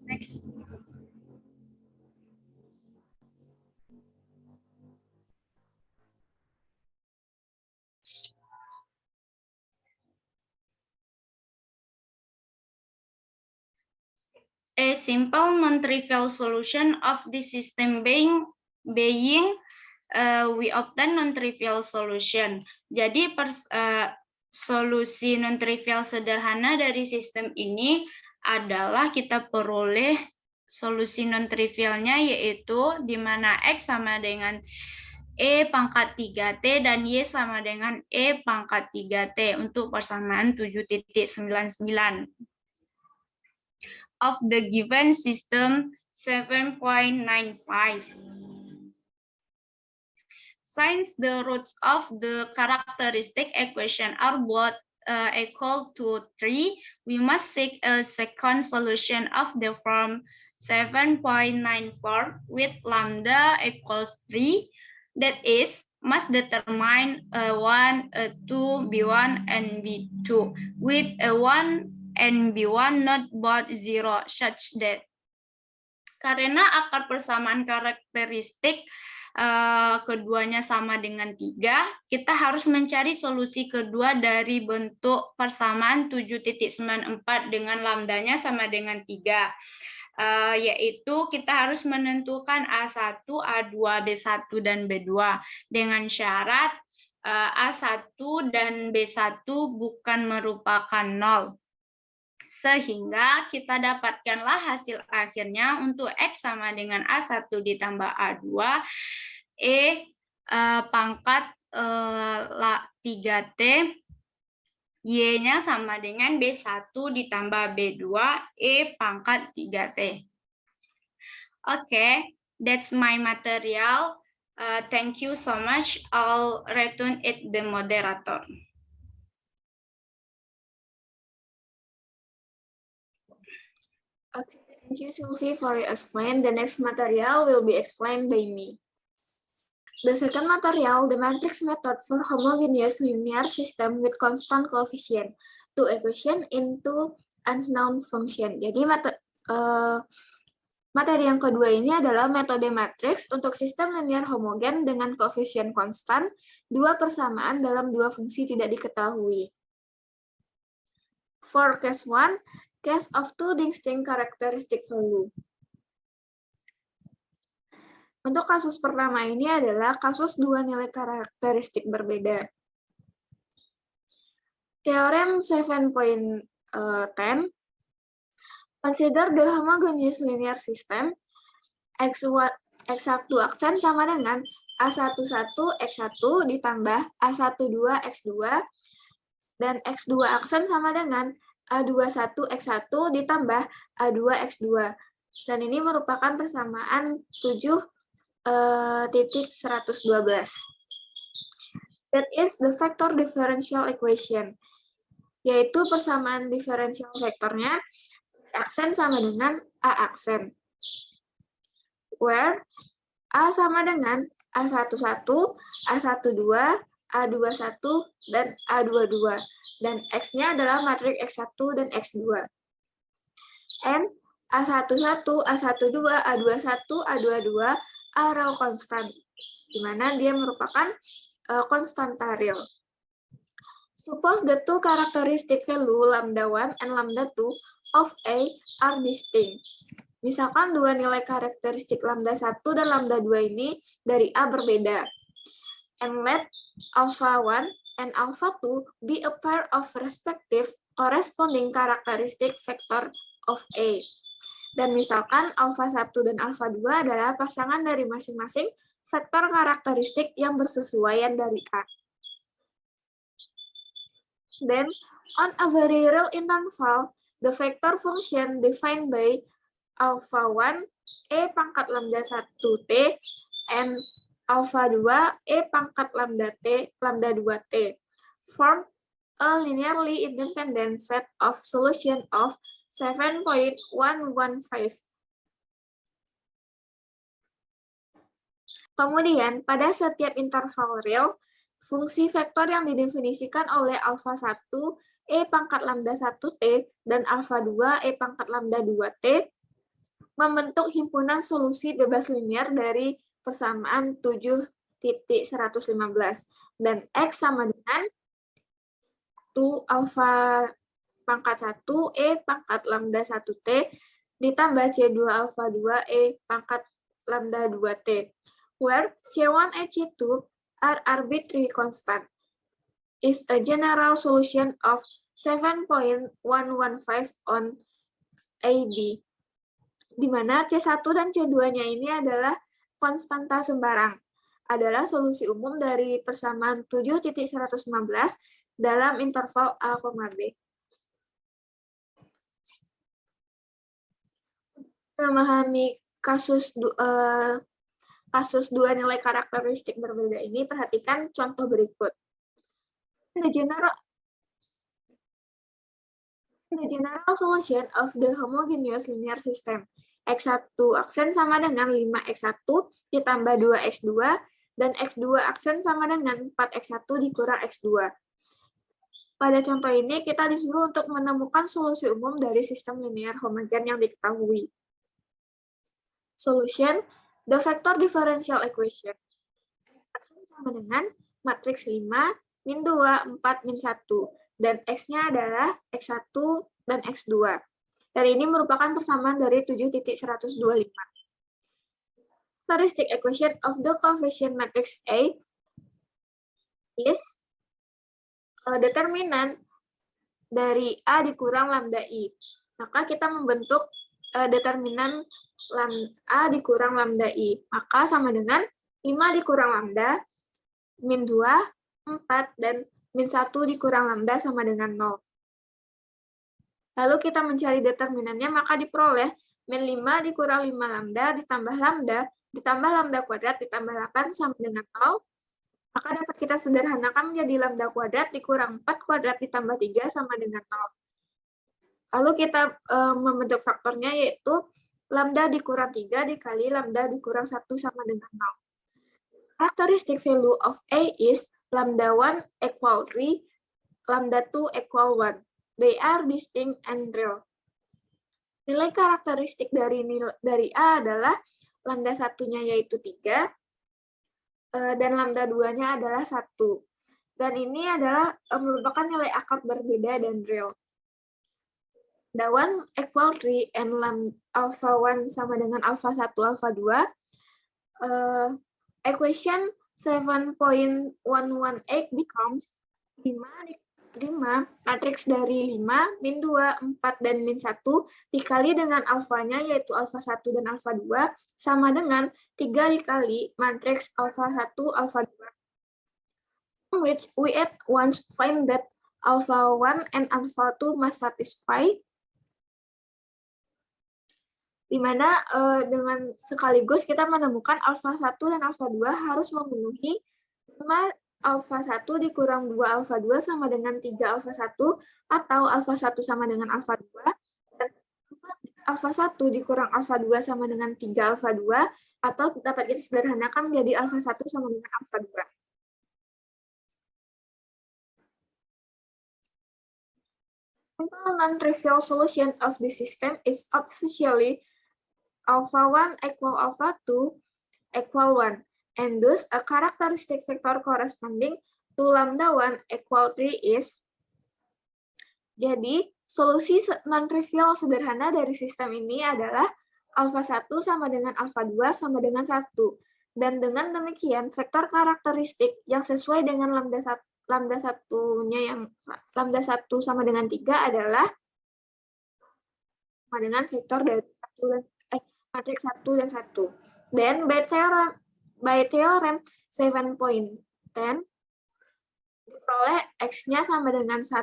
Next. A simple non-trivial solution of the system being we obtain non-trivial solution. Jadi solusi non-trivial sederhana dari sistem ini adalah kita peroleh solusi non-trivialnya, yaitu di mana X sama dengan E pangkat 3T dan Y sama dengan E pangkat 3T untuk persamaan 7.99. Of the given system 7.95. Since the roots of the characteristic equation are both equal to 3, we must seek a second solution of the form 7.94 with lambda equals 3, that is, must determine a1, a2, b1, and b2 with a1 and b1 not both 0 such that. Karena akar persamaan karakteristik keduanya sama dengan 3, kita harus mencari solusi kedua dari bentuk persamaan 7.94 dengan lambdanya sama dengan 3. Yaitu kita harus menentukan A1, A2, B1, dan B2 dengan syarat A1 dan B1 bukan merupakan 0. Sehingga kita dapatkanlah hasil akhirnya untuk X sama dengan A1 ditambah A2, E pangkat 3T, Y-nya sama dengan B1 ditambah B2, E pangkat 3T. Okay, that's my material. Thank you so much. I'll return it the moderator. Okay, thank you, Sylvie, for your explain. The next material will be explained by me. The second material, the matrix method for homogeneous linear system with constant coefficient, two equation into unknown function. Jadi materi yang kedua ini adalah metode matriks untuk sistem linear homogen dengan koefisien konstan, dua persamaan dalam dua fungsi tidak diketahui. For case 1, case of two distinct characteristic value. Untuk kasus pertama ini adalah kasus dua nilai karakteristik berbeda. Teorem 7.10. Consider the homogeneous linear system X1 aksen sama dengan A11 X1 ditambah A12 X2 dan X2 aksen sama dengan A21 X1 ditambah A2 X2. Dan ini merupakan persamaan 7.112. That is the vector differential equation, yaitu persamaan diferensial vektornya aksen sama dengan A aksen, where A sama dengan A11, A12, A21, dan A22, dan X-nya adalah matriks X1 dan X2. And A11, A12, A21, A22 are real constant, di mana dia merupakan konstanta real. Suppose the two characteristic value lambda 1 and lambda 2 of A are distinct. Misalkan dua nilai karakteristik lambda 1 dan lambda 2 ini dari A berbeda. And let alpha 1 and alpha 2 be a pair of respective corresponding characteristic vector of A. Dan misalkan alpha 1 dan alpha 2 adalah pasangan dari masing-masing vektor karakteristik yang bersesuaian dari A. Then, on a very real interval, the vector function defined by alpha 1, E pangkat lambda 1T, and alpha 2, E pangkat lambda 2T, form a linearly independent set of solution of 7.115. Kemudian, pada setiap interval real, fungsi vektor yang didefinisikan oleh alfa 1, E pangkat lambda 1T, dan alfa 2, E pangkat lambda 2T, membentuk himpunan solusi bebas linear dari persamaan 7.115. Dan X sama dengan 1 alfa pangkat 1 E pangkat lambda 1T ditambah C2 alfa 2 E pangkat lambda 2T, where C1 and C2 are arbitrary constant, is a general solution of 7.115 on AB, di mana C1 dan C2-nya ini adalah konstanta sembarang, adalah solusi umum dari persamaan 7.115 dalam interval A, B. Memahami kasus dua nilai karakteristik berbeda ini, perhatikan contoh berikut. The general solution of the homogeneous linear system. X1 aksen sama dengan 5X1 ditambah 2X2, dan X2 aksen sama dengan 4X1 dikurang X2. Pada contoh ini, kita disuruh untuk menemukan solusi umum dari sistem linear homogen yang diketahui. Solution, the vector differential equation. X sama dengan matriks 5, min 2, 4, min 1. Dan X-nya adalah X1 dan X2. Dan ini merupakan persamaan dari 7.125. Characteristic equation of the coefficient matrix A is determinan dari A dikurang lambda I. Maka kita membentuk determinan A dikurang lambda I. Maka sama dengan 5 dikurang lambda, min 2, 4, dan min 1 dikurang lambda sama dengan 0. Lalu kita mencari determinannya, maka diperoleh min 5 dikurang 5 lambda ditambah lambda kuadrat ditambah 8 sama dengan 0. Maka dapat kita sederhanakan menjadi lambda kuadrat dikurang 4 kuadrat ditambah 3 sama dengan 0. Lalu kita membentuk faktornya, yaitu lambda dikurang 3 dikali lambda dikurang 1 sama dengan 0. Characteristic value of A is lambda 1 equal 3, lambda 2 equal 1. They are distinct and real. Nilai karakteristik dari A adalah lambda 1-nya yaitu 3, dan lambda 2-nya adalah 1. Dan ini adalah merupakan nilai akar berbeda dan real. Lambda 1 equal 3 and alpha 1 sama dengan alpha 1, alpha 2. Equation 7.118 becomes 5 matriks dari 5, min 2, 4, dan min 1 dikali dengan alfanya, yaitu alfa 1 dan alfa 2, sama dengan 3 dikali matriks alfa 1, alfa 2. From which we at once find that alpha 1 and alpha 2 must satisfy, di mana dengan sekaligus kita menemukan alfa 1 dan alfa 2 harus memenuhi 5 alfa 1 dikurang 2 alfa 2 sama dengan 3 alfa 1, atau alfa 1 sama dengan alfa 2, dan alfa 1 dikurang alfa 2 sama dengan 3 alfa 2, atau dapat kita sederhanakan menjadi alfa 1 sama dengan alfa 2. Simple non-trivial solution of this system is obviously alpha 1 equal alpha 2 equal 1. And thus, a characteristic vector corresponding to lambda 1 equal 3 is. Jadi, solusi non-trivial sederhana dari sistem ini adalah alfa 1 sama dengan alfa 2 sama dengan 1. Dan dengan demikian, vektor karakteristik yang sesuai dengan lambda 1-nya yang lambda 1 sama dengan 3 adalah sama dengan vektor dari matriks 1 dan 1. Dan by theorem 7.10 diperoleh X-nya sama dengan 1,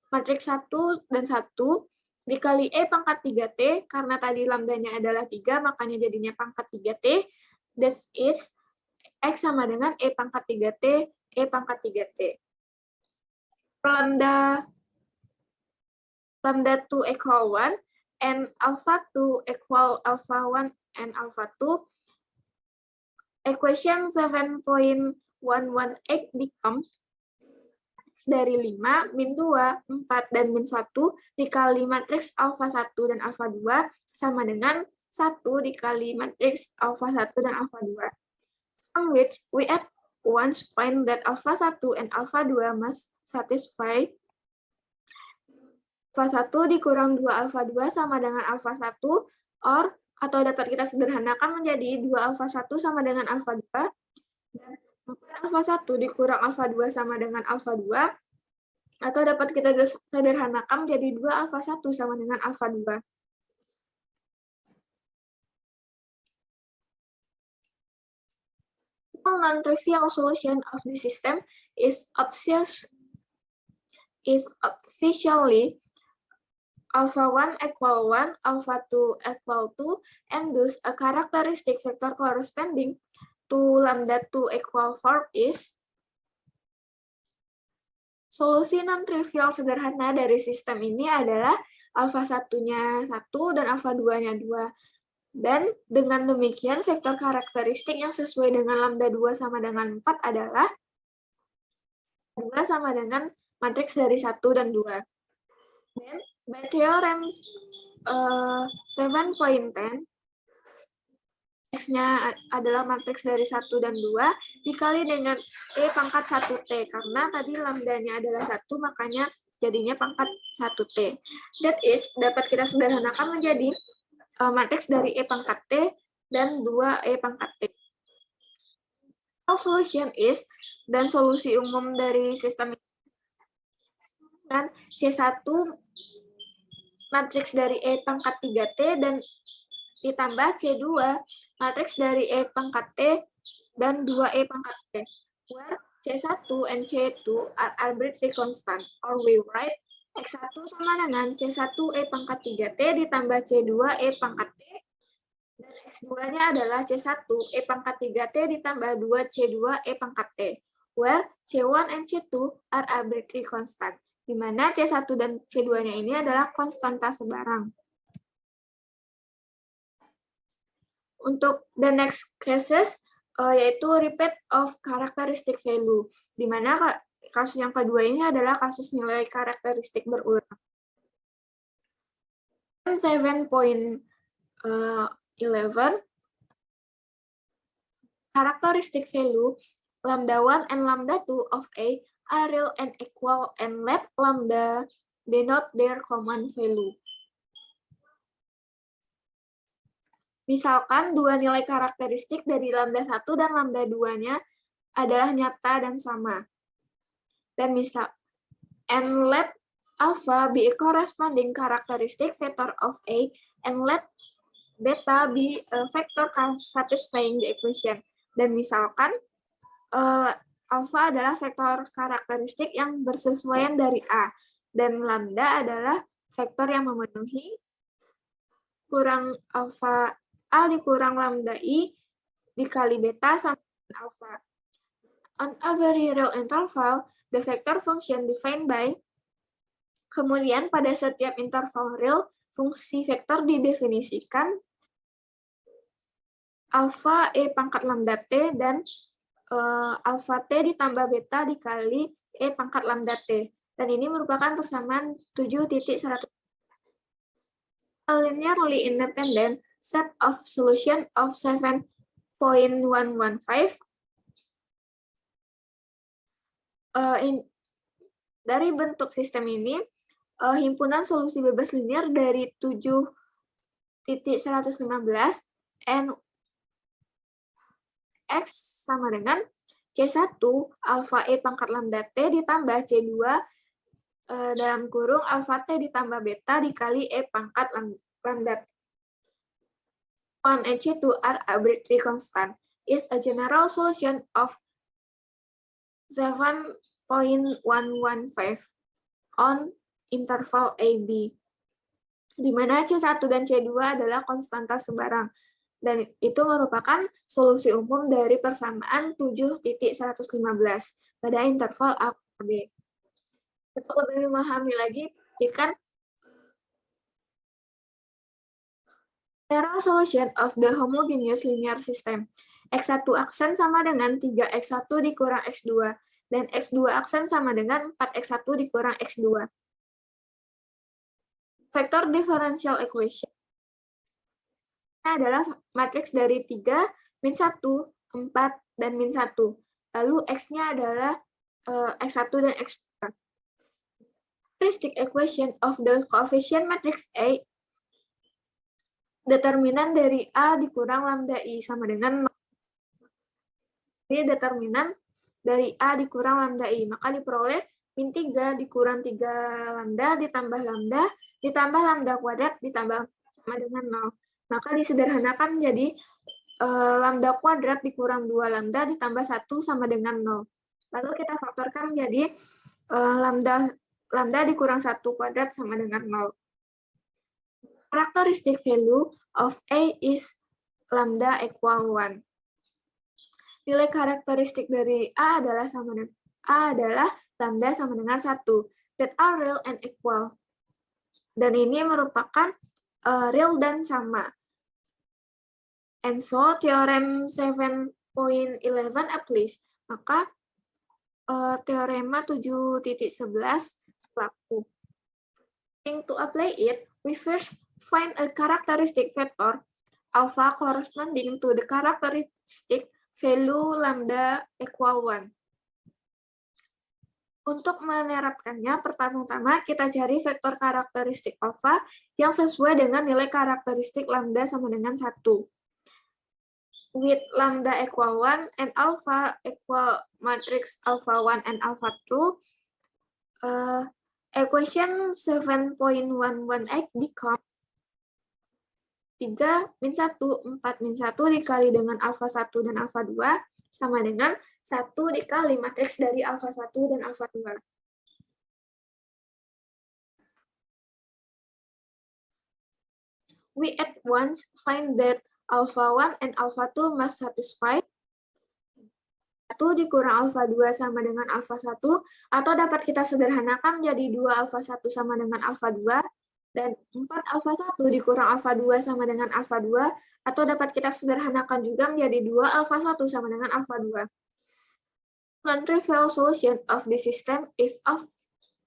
matriks 1 dan 1, dikali E pangkat 3T, karena tadi lambdanya adalah 3, makanya jadinya pangkat 3T. This is X sama dengan E pangkat 3T, E pangkat 3T. Lambda 2 equal 1, and alpha 2 equal alpha 1 and alpha 2. equation 7.118 becomes dari 5, min 2, 4, dan min 1 dikali matriks alfa 1 dan alfa 2 sama dengan 1 dikali matriks alfa 1 dan alfa 2. From which we at once find that alfa 1 and alfa 2 must satisfy alfa 1 dikurang 2 alfa 2 sama dengan alfa 1 atau dapat kita sederhanakan menjadi 2 alfa 1 sama dengan alfa 2 dan 4 alfa 1 dikurang alfa 2 sama dengan alfa 2 atau dapat kita sederhanakan menjadi 2 alfa 1 sama dengan alfa 2. Non-trivial solution of the system is officially alpha 1 equal 1, alpha 2 equal 2, and thus a characteristic vector corresponding to lambda 2 equal 4 is. Solusi non-trivial sederhana dari sistem ini adalah alfa 1-nya 1 dan alfa 2-nya 2. Dan dengan demikian vektor karakteristik yang sesuai dengan lambda 2 sama dengan 4 adalah 2 sama dengan matriks dari 1 dan 2. Dan by theorem 7.10, X-nya adalah matriks dari 1 dan 2 dikali dengan E pangkat 1T. Karena tadi lambdanya adalah 1, makanya jadinya pangkat 1T. That is, dapat kita sederhanakan menjadi matriks dari E pangkat T dan 2E pangkat T. Our solution is, dan solusi umum dari sistem ini, dan C1 matriks dari E pangkat 3T dan ditambah C2 matriks dari E pangkat T dan 2E pangkat T, where C1 and C2 are arbitrary constant, or we write X1 sama dengan C1E pangkat 3T ditambah C2E pangkat T, dan X2-nya adalah C1E pangkat 3T ditambah 2C2E pangkat T, where C1 and C2 are arbitrary constant, di mana C1 dan C2-nya ini adalah konstanta sebarang. Untuk the next cases, yaitu repeat of characteristic value, di mana kasus yang kedua ini adalah kasus nilai karakteristik berulang. 7.11 characteristic value lambda 1 and lambda 2 of A are real and equal, and let lambda denote their common value. Misalkan dua nilai karakteristik dari lambda 1 dan lambda 2-nya adalah nyata dan sama. Dan and let alpha be a corresponding characteristic vector of A, and let beta be a vector satisfying the equation. Dan misalkan alpha adalah vektor karakteristik yang bersesuaian dari A, dan lambda adalah vektor yang memenuhi kurang alpha A dikurang lambda I dikali beta sama dengan alpha. On a very real interval, the vector function defined by, kemudian pada setiap interval real, fungsi vektor didefinisikan alpha E pangkat lambda T dan alpha T ditambah beta dikali E pangkat lambda T. Dan ini merupakan persamaan 7.100. A linearly independent set of solution of 7.115 dari bentuk sistem ini, himpunan solusi bebas linear dari 7.115 and X sama dengan C1 alpha E pangkat lambda T ditambah C2 dalam kurung alpha T ditambah beta dikali E pangkat lambda T. 1 and C2 are arbitrary constant is a general solution of 7.115 on interval AB, di mana C1 dan C2 adalah konstanta sebarang, dan itu merupakan solusi umum dari persamaan 7.115 pada interval A B. Untuk lebih memahami lagi, perhatikan general solution of the homogeneous linear system. X1 aksen sama dengan 3X1 dikurang X2, dan X2 aksen sama dengan 4X1 dikurang X2. Vektor differential equation adalah matriks dari 3, min 1, 4, dan min 1. Lalu X-nya adalah X1 dan X2. Characteristic equation of the coefficient matrix A, determinan dari A dikurang lambda I sama dengan 0. Ini determinan dari A dikurang lambda I, maka diperoleh min 3 dikurang 3 lambda ditambah lambda kuadrat ditambah sama dengan 0. Maka disederhanakan menjadi lambda kuadrat dikurang 2 lambda ditambah 1 sama dengan 0. Lalu kita faktorkan menjadi lambda dikurang 1 kuadrat sama dengan 0. Characteristic value of A is lambda equal 1. Nilai karakteristik dari A adalah lambda sama dengan 1, that are real and equal. Dan ini merupakan real dan sama. And so, teorem 7.11 applies. Maka, teorema 7.11 berlaku. To apply it, we first find a characteristic vector alpha corresponding to the characteristic value lambda equal 1. Untuk menerapkannya, pertama-tama kita cari vektor karakteristik alpha yang sesuai dengan nilai karakteristik lambda sama dengan 1. With lambda equal 1 and alpha equal matrix alpha 1 and alpha 2, equation 7.11x becomes 3 min 1, 4 min 1 dikali dengan alpha 1 dan alpha 2 sama dengan 1 dikali matriks dari alpha 1 dan alpha 2. We at once find that alpha 1 and alpha 2 must satisfy 1 dikurang alpha 2 sama dengan alpha 1, atau dapat kita sederhanakan menjadi 2 alpha 1 sama dengan alpha 2, dan 4 alpha 1 dikurang alpha 2 sama dengan alpha 2, atau dapat kita sederhanakan juga menjadi 2 alpha 1 sama dengan alpha 2. Non-trivial solution of this system is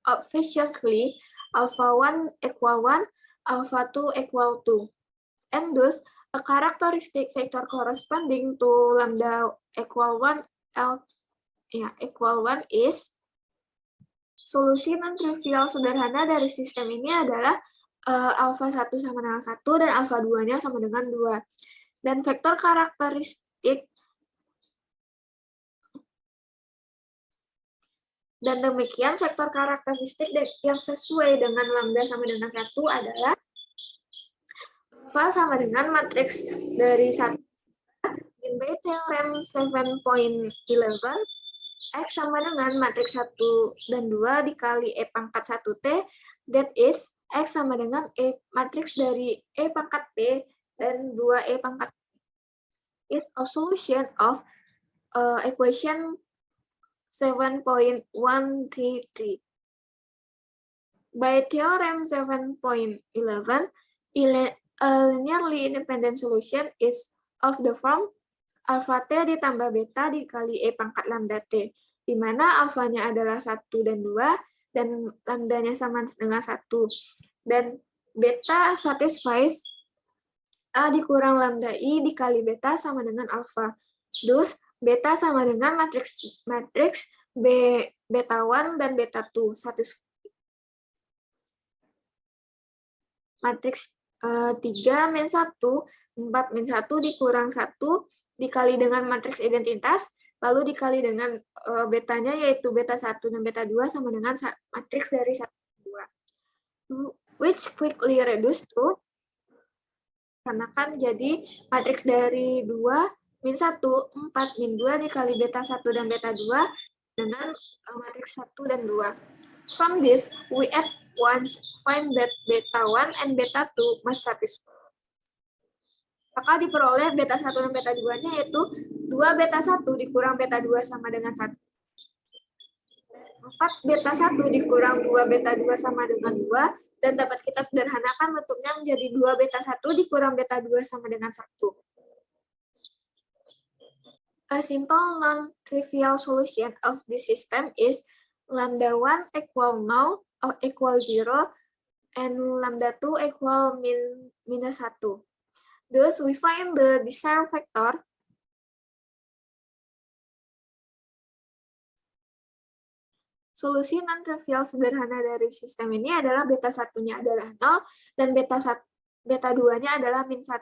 obviously alpha 1 equal 1, alpha 2 equal 2. And thus, a characteristic vector corresponding to lambda equal 1 is solusi non-trivial sederhana dari sistem ini adalah alpha 1 sama dengan 1 dan alpha 2-nya sama dengan 2. Dan vektor karakteristik dan demikian vektor karakteristik yang sesuai dengan lambda sama dengan 1 adalah alpha sama dengan matriks dari 1 in by theorem 7.11 X sama dengan matriks 1 dan 2 dikali E pangkat 1T, that is, X sama dengan E matriks dari E pangkat T dan 2E pangkat T, is a solution of equation 7.133. By theorem 7.11, a linearly independent solution is of the form alpha T ditambah beta dikali E pangkat lambda T, di mana alfanya adalah 1 dan 2, dan lambdanya sama dengan 1. Dan beta satisfies A dikurang lambda I dikali beta sama dengan alfa. Thus, beta sama dengan matriks beta 1 dan beta 2. Matriks 3 min 1, 4 min 1 dikurang 1, dikali dengan matriks identitas, lalu dikali dengan betanya, yaitu beta 1 dan beta 2 sama dengan matriks dari 1 dan 2. Which quickly reduce to, karena kan jadi matriks dari 2, min 1, 4, min 2 dikali beta 1 dan beta 2 dengan matriks 1 dan 2. From this, we at once find that beta 1 and beta 2 must satisfy. Maka diperoleh beta 1 dan beta 2-nya yaitu 2 beta 1 dikurang beta 2 sama dengan 1. 4 beta 1 dikurang 2 beta 2 sama dengan 2, dan dapat kita sederhanakan bentuknya menjadi 2 beta 1 dikurang beta 2 sama dengan 1. A simple non-trivial solution of this system is lambda 1 equal null or equal 0 and lambda 2 equal minus 1. Thus, we find the desired vector solusi non-trivial sederhana dari sistem ini adalah beta 1-nya adalah 0 dan beta 2-nya adalah min 1.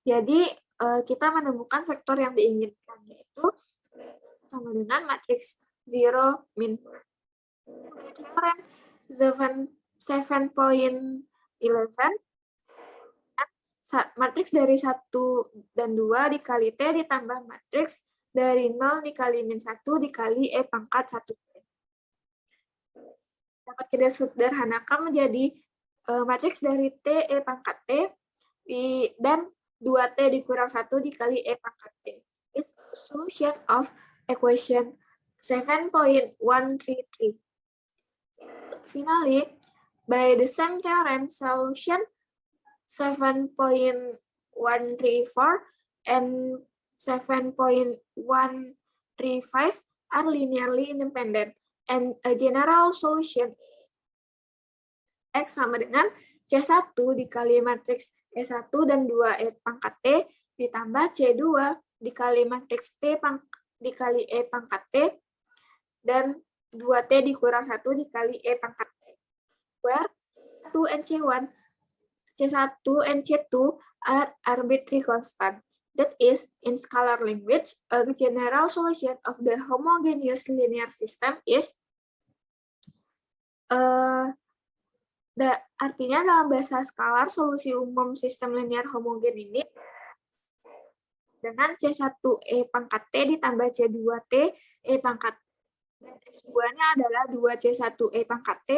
Jadi, kita menemukan vektor yang diinginkan, yaitu sama dengan matriks 0, min 1. Teorem 7.11, matriks dari 1 dan 2 dikali T ditambah matriks dari 0 dikali min 1 dikali E pangkat 1. Dapat kita sederhanakan menjadi matriks dari T E pangkat T dan 2T dikurang 1 dikali E pangkat T. Is solution of equation 7.133. Finally, by the same theorem, solution 7.134 and 7.135 are linearly independent, and a general solution X sama dengan C1 dikali matriks E1 dan 2E pangkat T ditambah C2 dikali matriks T dikali E pangkat T dan 2T dikurang 1 dikali E pangkat T. Where C1 and C1 and C2 are arbitrary constant. That is, in scalar language, a general solution of the homogeneous linear system is artinya dalam bahasa skalar, solusi umum sistem linear homogen ini dengan C1E pangkat T ditambah C2T E pangkat T. X2-nya adalah 2C1E pangkat T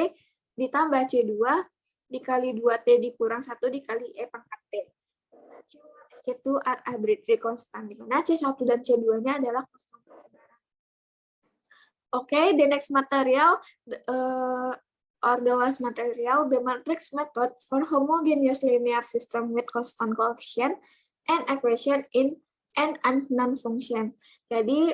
ditambah C2 dikali 2T dikurang 1 dikali E pangkat T. C2 are arbitrary constant, di mana C1 dan C2-nya adalah konstan. Okay, the next material, or the last material, the matrix method for homogeneous linear system with constant coefficient and equation in an unknown function. Jadi,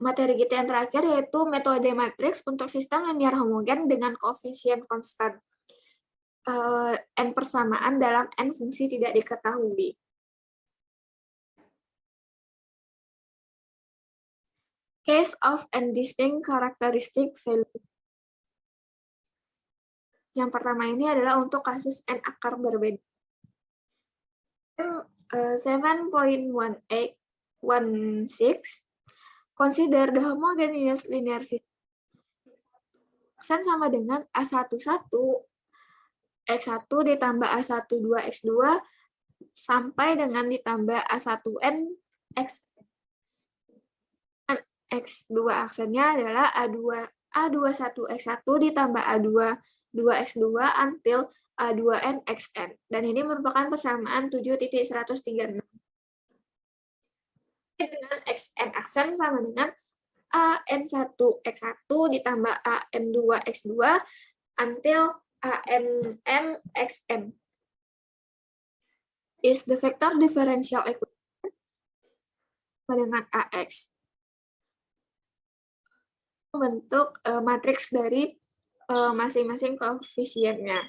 materi kita yang terakhir yaitu metode matriks untuk sistem linear homogen dengan koefisien konstan. N persamaan dalam N fungsi tidak diketahui. Case of n distinct characteristic value. Yang pertama ini adalah untuk kasus n akar berbeda. 7.1816 consider the homogeneous linear system sama dengan A11 X1 ditambah A12 X2 sampai dengan ditambah A1N X2 aksennya adalah A21 X1 ditambah A22 X2 until A2N XN. Dan ini merupakan persamaan 7.136. Dengan XN aksen sama dengan AN1 X1 ditambah AN2 X2 until ANN XN. Is the vector differential equation dengan AX. Bentuk matriks dari masing-masing koefisiennya.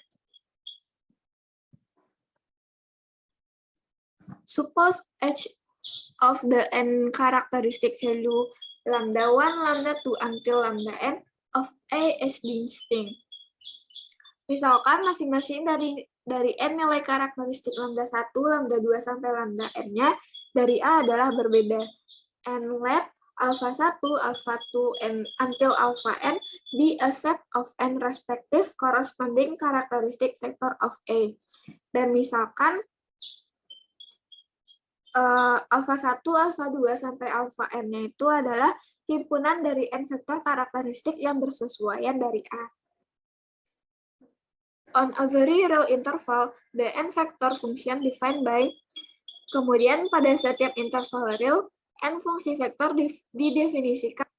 Suppose H of the n characteristic value lambda 1, lambda 2 until lambda n of A is distinct. Misalkan masing-masing dari n nilai karakteristik lambda 1, lambda 2 sampai lambda n-nya dari A adalah berbeda. And let alpha 1, alpha 2, and until alpha n be a set of n respective corresponding characteristic vector of A. Dan misalkan alpha 1, alpha 2, sampai alpha n-nya itu adalah himpunan dari n vektor karakteristik yang bersesuaian dari A. On a very real interval, the n vector function defined by, kemudian pada setiap interval real, n fungsi vektor didefinisikan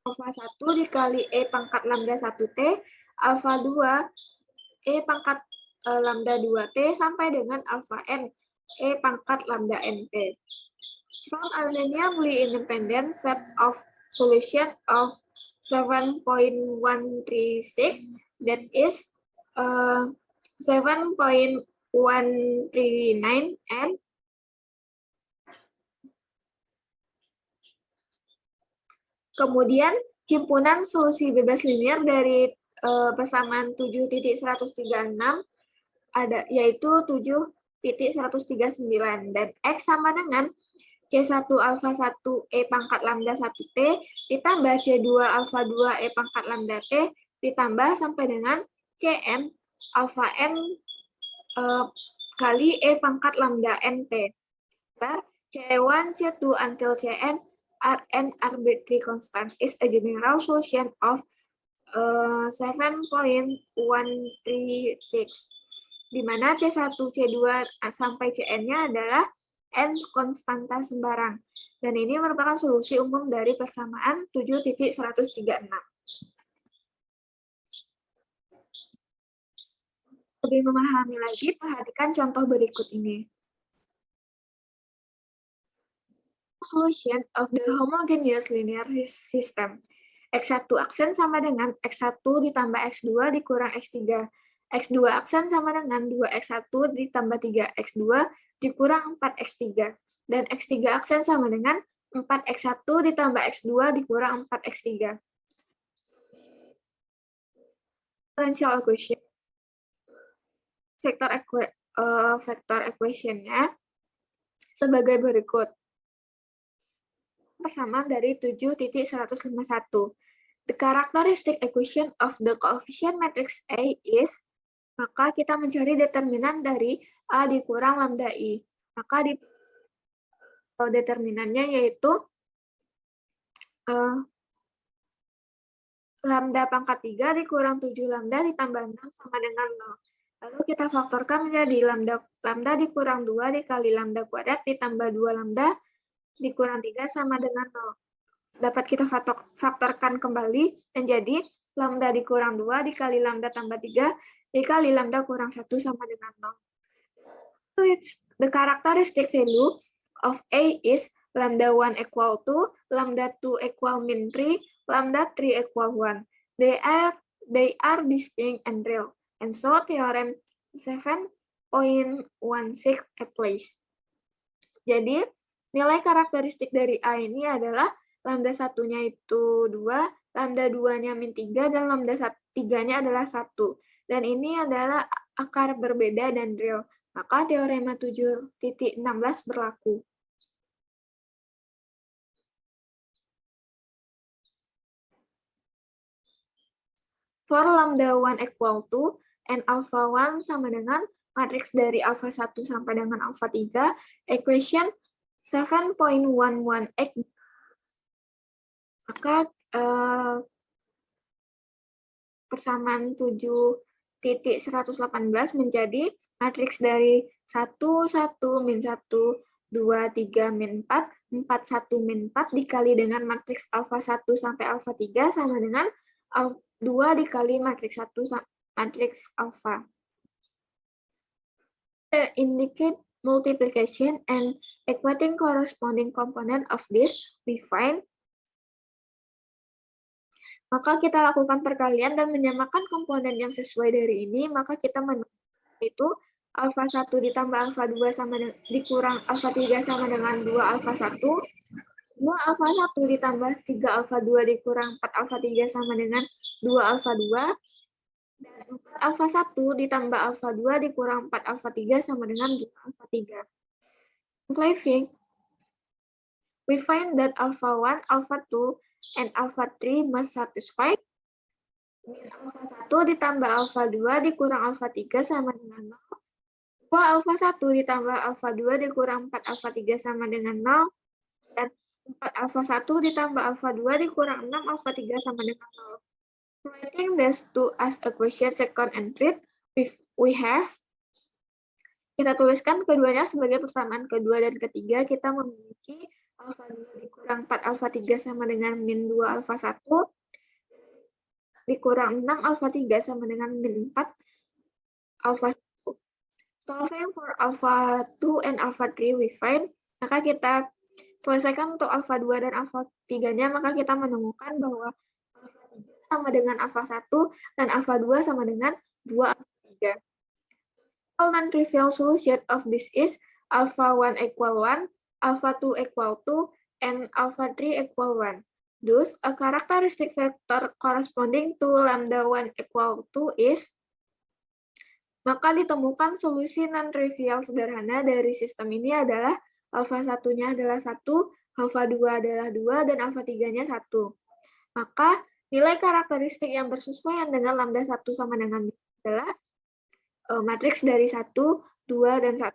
alpha 1 dikali E pangkat lambda 1T, alpha 2 E pangkat lambda 2T sampai dengan alpha n E pangkat lambda NT. From a linearly independent set of solution of 7.136, that is 7.139 and kemudian himpunan solusi bebas linear dari persamaan 7.136 ada yaitu 7.139 dan X sama dengan C1 alfa 1 E pangkat lambda 1T ditambah C2 alfa 2 E pangkat lambda T ditambah sampai dengan Cn alfa N kali E pangkat lambda NT. C1, C2 until Cn are an arbitrary constant is a general solution of 7.136, di mana C1, C2 sampai Cn-nya adalah N konstanta sembarang. Dan ini merupakan solusi umum dari persamaan 7.136. Lebih memahami lagi, perhatikan contoh berikut ini. Solution of the homogeneous linear system. X1 aksen sama dengan X1 ditambah X2 dikurang X3. X2 aksen sama dengan 2X1 ditambah 3X2 dikurang 4X3. Dan X3 aksen sama dengan 4X1 ditambah X2 dikurang 4X3. Differential equation. Vector equation-nya sebagai berikut. Persamaan dari 7.151. The characteristic equation of the coefficient matrix A is, maka kita mencari determinan dari A dikurang lambda I. Maka determinannya yaitu lambda pangkat 3 dikurang 7 lambda ditambah 6 sama dengan 0. Lalu kita faktorkan menjadi lambda dikurang 2 dikali lambda kuadrat ditambah 2 lambda dikurang 3 sama dengan 0. Dapat kita faktorkan kembali menjadi lambda dikurang 2 dikali lambda tambah 3 dikali lambda kurang 1 sama dengan 0. The characteristic value of A is lambda 1 equal to, lambda 2 equal min 3, lambda 3 equal 1. They are distinct and real. And so theorem 7.16 applies. Jadi, nilai karakteristik dari A ini adalah lambda 1-nya itu 2, lambda 2-nya min 3, dan lambda 3-nya adalah 1. Dan ini adalah akar berbeda dan real. Maka teorema 7.16 berlaku. For lambda 1 equal to, and alpha 1 sama dengan matriks dari alpha 1 sampai dengan alpha 3, equation 7.11x, maka persamaan 7.118 menjadi matriks dari 1, 1, min 1, 2, 3, min 4, 4, 1, min 4 dikali dengan matriks alpha 1 sampai alpha 3 sama dengan 2 dikali matriks 1 matriks alpha. Indicate multiplication and equating corresponding component of this, we find. Maka kita lakukan perkalian dan menyamakan komponen yang sesuai dari ini, maka kita menemukan itu alpha 1 ditambah alpha 2 sama dikurang alpha 3 sama dengan 2 alpha 1, 2 alpha 1 ditambah 3 alpha 2 dikurang 4 alpha 3 sama dengan 2 alpha 2, dan 4 alpha 1 ditambah alpha 2 dikurang 4 alpha 3 sama dengan 2 alpha 3. Simplifying, we find that alpha 1, alpha 2, and alpha 3 must satisfy. Min alpha 1 ditambah alpha 2 dikurang alpha 3 sama dengan 0. 2 alpha 1 ditambah alpha 2 dikurang 4 alpha 3 sama dengan 0. Dan 4 alpha 1 ditambah alpha 2 dikurang 6 alpha 3 sama dengan 0. Writing this to as equation second and third, we have, kita tuliskan keduanya sebagai persamaan kedua dan ketiga, kita memiliki alpha 2 dikurang 4 alpha 3 sama dengan min 2 alpha 1, dikurang 6 alpha 3 sama dengan min 4 alpha 1. Solving for alpha 2 and alpha 3 we find, maka kita selesaikan untuk alfa 2 dan alfa 3-nya, maka kita menemukan bahwa alfa 3 sama dengan alfa 1 dan alfa 2 sama dengan 2 alfa 3. All non-trivial solution of this is alpha 1 equal 1, alpha 2 equal 2, and alpha 3 equal 1. Thus, a characteristic vector corresponding to lambda 1 equal 2 is, maka ditemukan solusi non-trivial sederhana dari sistem ini adalah alfa 1-nya adalah 1, alfa 2 adalah 2, dan alfa 3-nya 1. Maka nilai karakteristik yang bersesuaian dengan lambda 1 sama dengan adalah matriks dari 1, 2, dan 1.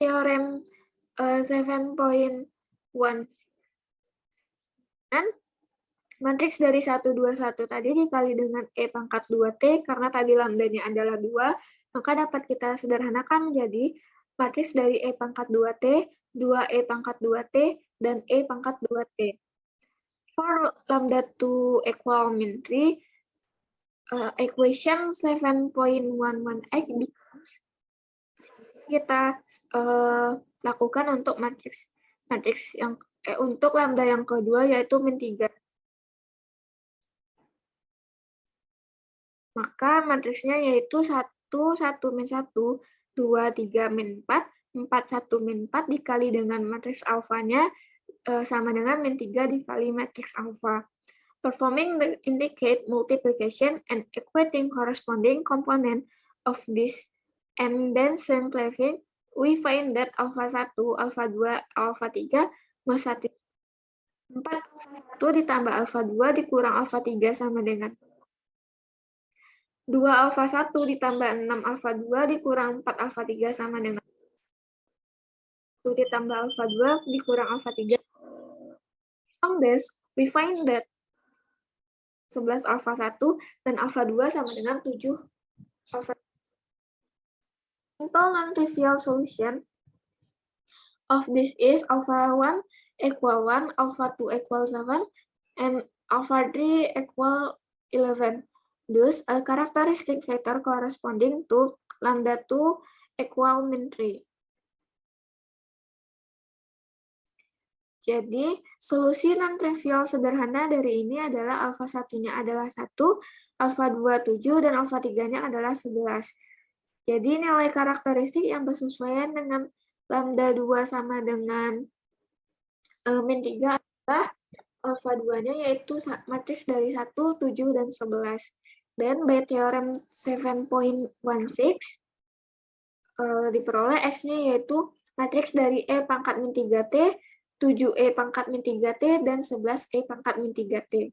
Teorem 7.1. Matriks dari 1, 2, 1 tadi dikali dengan E pangkat 2T, karena tadi lambdanya adalah 2, maka dapat kita sederhanakan menjadi matriks dari E pangkat 2T, 2E pangkat 2T, dan E pangkat 2T. For lambda 2 equal min 3, equation 7.11x kita lakukan untuk matriks yang untuk lambda yang kedua, yaitu min 3. Maka matriksnya yaitu 1, 1 min 1, 2, 3 min 4, 4, 1 min 4 dikali dengan matriks alfanya sama dengan min 3 dikali matriks alfa. Performing the indicate multiplication and equating corresponding component of this and then simplifying, we find that alpha 1, alpha 2, alpha 3 must satisfy 4 1 ditambah alpha 2 dikurang alpha 3 sama dengan 2 alpha 1 ditambah 6 alpha 2 dikurang 4 alpha 3 sama dengan 1 ditambah alpha 2 dikurang alpha 3. From this, we find that 11 alpha 1 dan alpha 2 sama dengan 7 alpha. Simple non-trivial solution of this is alpha 1 equal 1, alpha 2 equal 7, and alpha 3 equal 11. Thus, a characteristic vector corresponding to lambda 2 equal min 3. Jadi, solusi non-trivial sederhana dari ini adalah alfa 1-nya adalah 1, alfa 2 7, dan alfa 3-nya adalah 11. Jadi, nilai karakteristik yang bersesuaian dengan lambda 2 sama dengan min 3 adalah alfa 2-nya yaitu matriks dari 1, 7, dan 11. Dan by teorem 7.16 diperoleh X-nya yaitu matriks dari E pangkat min 3T, 7E pangkat min 3T, dan 11E pangkat min 3T.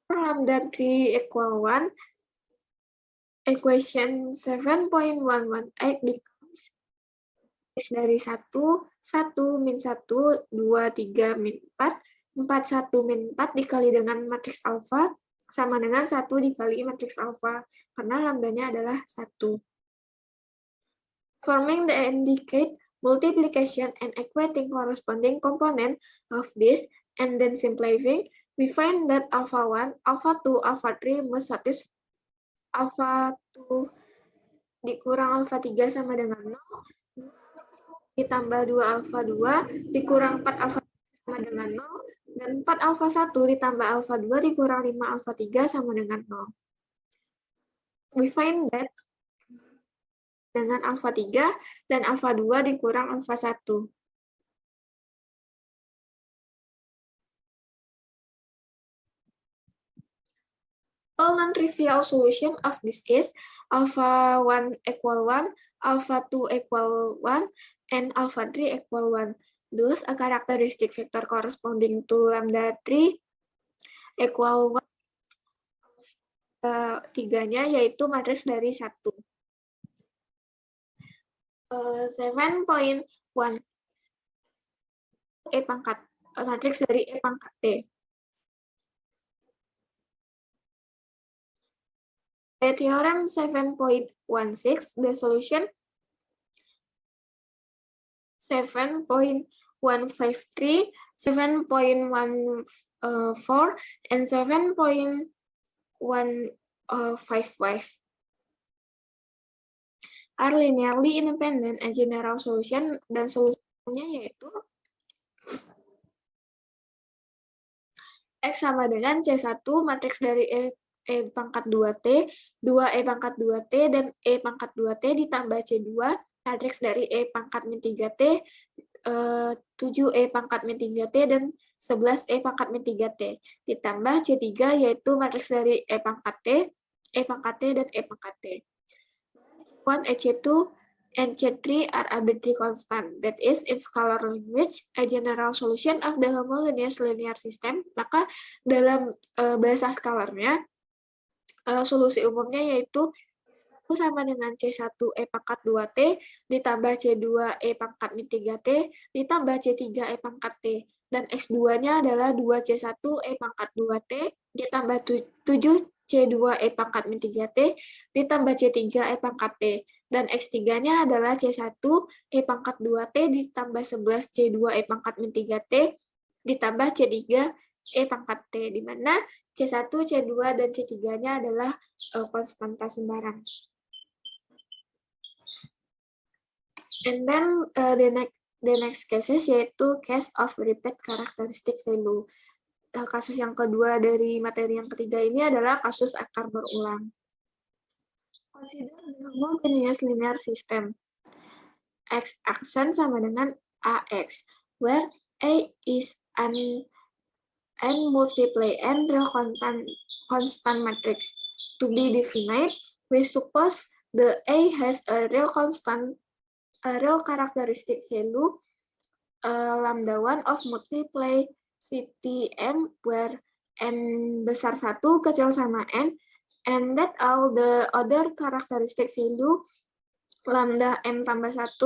For lambda 3 equal 1, equation 7.11x dari 1, 1 min 1, 2, 3 min 4, 4, 1 min 4 dikali dengan matriks alfa sama dengan 1 dikali matriks alfa, karena lambdanya adalah 1. Forming the indicate multiplication and equating corresponding component of this, and then simplifying, we find that alpha 1, alpha 2, alpha 3 must satisfy alpha 2 dikurang alpha 3 sama dengan 0, ditambah 2 alpha 2 dikurang 4 alpha sama dengan 0, dan 4 alpha 1 ditambah alpha 2 dikurang 5 alpha 3 sama dengan 0. We find that dengan alpha 3 dan alpha 2 dikurang alpha 1. All non-trivial solution of this is alpha 1 equal 1, alpha 2 equal 1, and alpha 3 equal 1. Thus, a characteristic vector corresponding to lambda 3 equal 1, 3-nya yaitu matriks dari 1. 7.1 E pangkat, matriks dari E pangkat T. By theorem 7.16, the solution 7.153, 7.14, and 7.1 5, are linearly independent and general solution, dan solusinya yaitu X sama dengan C1 matriks dari E pangkat 2T, 2E pangkat 2T, dan E pangkat 2T ditambah C2 matriks dari E pangkat min 3T, 7E pangkat min 3T, dan 11E pangkat min 3T. Ditambah C3 yaitu matriks dari E pangkat T, E pangkat T, dan E pangkat T. 1, C2, and C3 are arbitrary constant. That is, in scalar language, a general solution of the homogeneous linear system. Maka dalam bahasa skalarnya, solusi umumnya yaitu sama dengan C1 E pangkat 2T ditambah C2 E pangkat min 3T ditambah C3 E pangkat T. Dan X2-nya adalah 2C1 E pangkat 2T ditambah 7 C2 E pangkat min 3T ditambah C3 E pangkat T. Dan X3-nya adalah C1 E pangkat 2T ditambah 11 C2 E pangkat min 3T ditambah C3 E pangkat T, di mana C1, C2, dan C3-nya adalah konstanta sembarang. And then the next cases yaitu case of repeat characteristic value. Kasus yang kedua dari materi yang ketiga ini adalah kasus akar berulang. Consider the homogeneous linear system. X aksen sama dengan AX, where A is an multiply n real constant matrix. To be defined, we suppose the A has a real characteristic value lambda 1 of multiplicity m, where m besar 1 kecil sama n, and that all the other characteristic value lambda m tambah 1,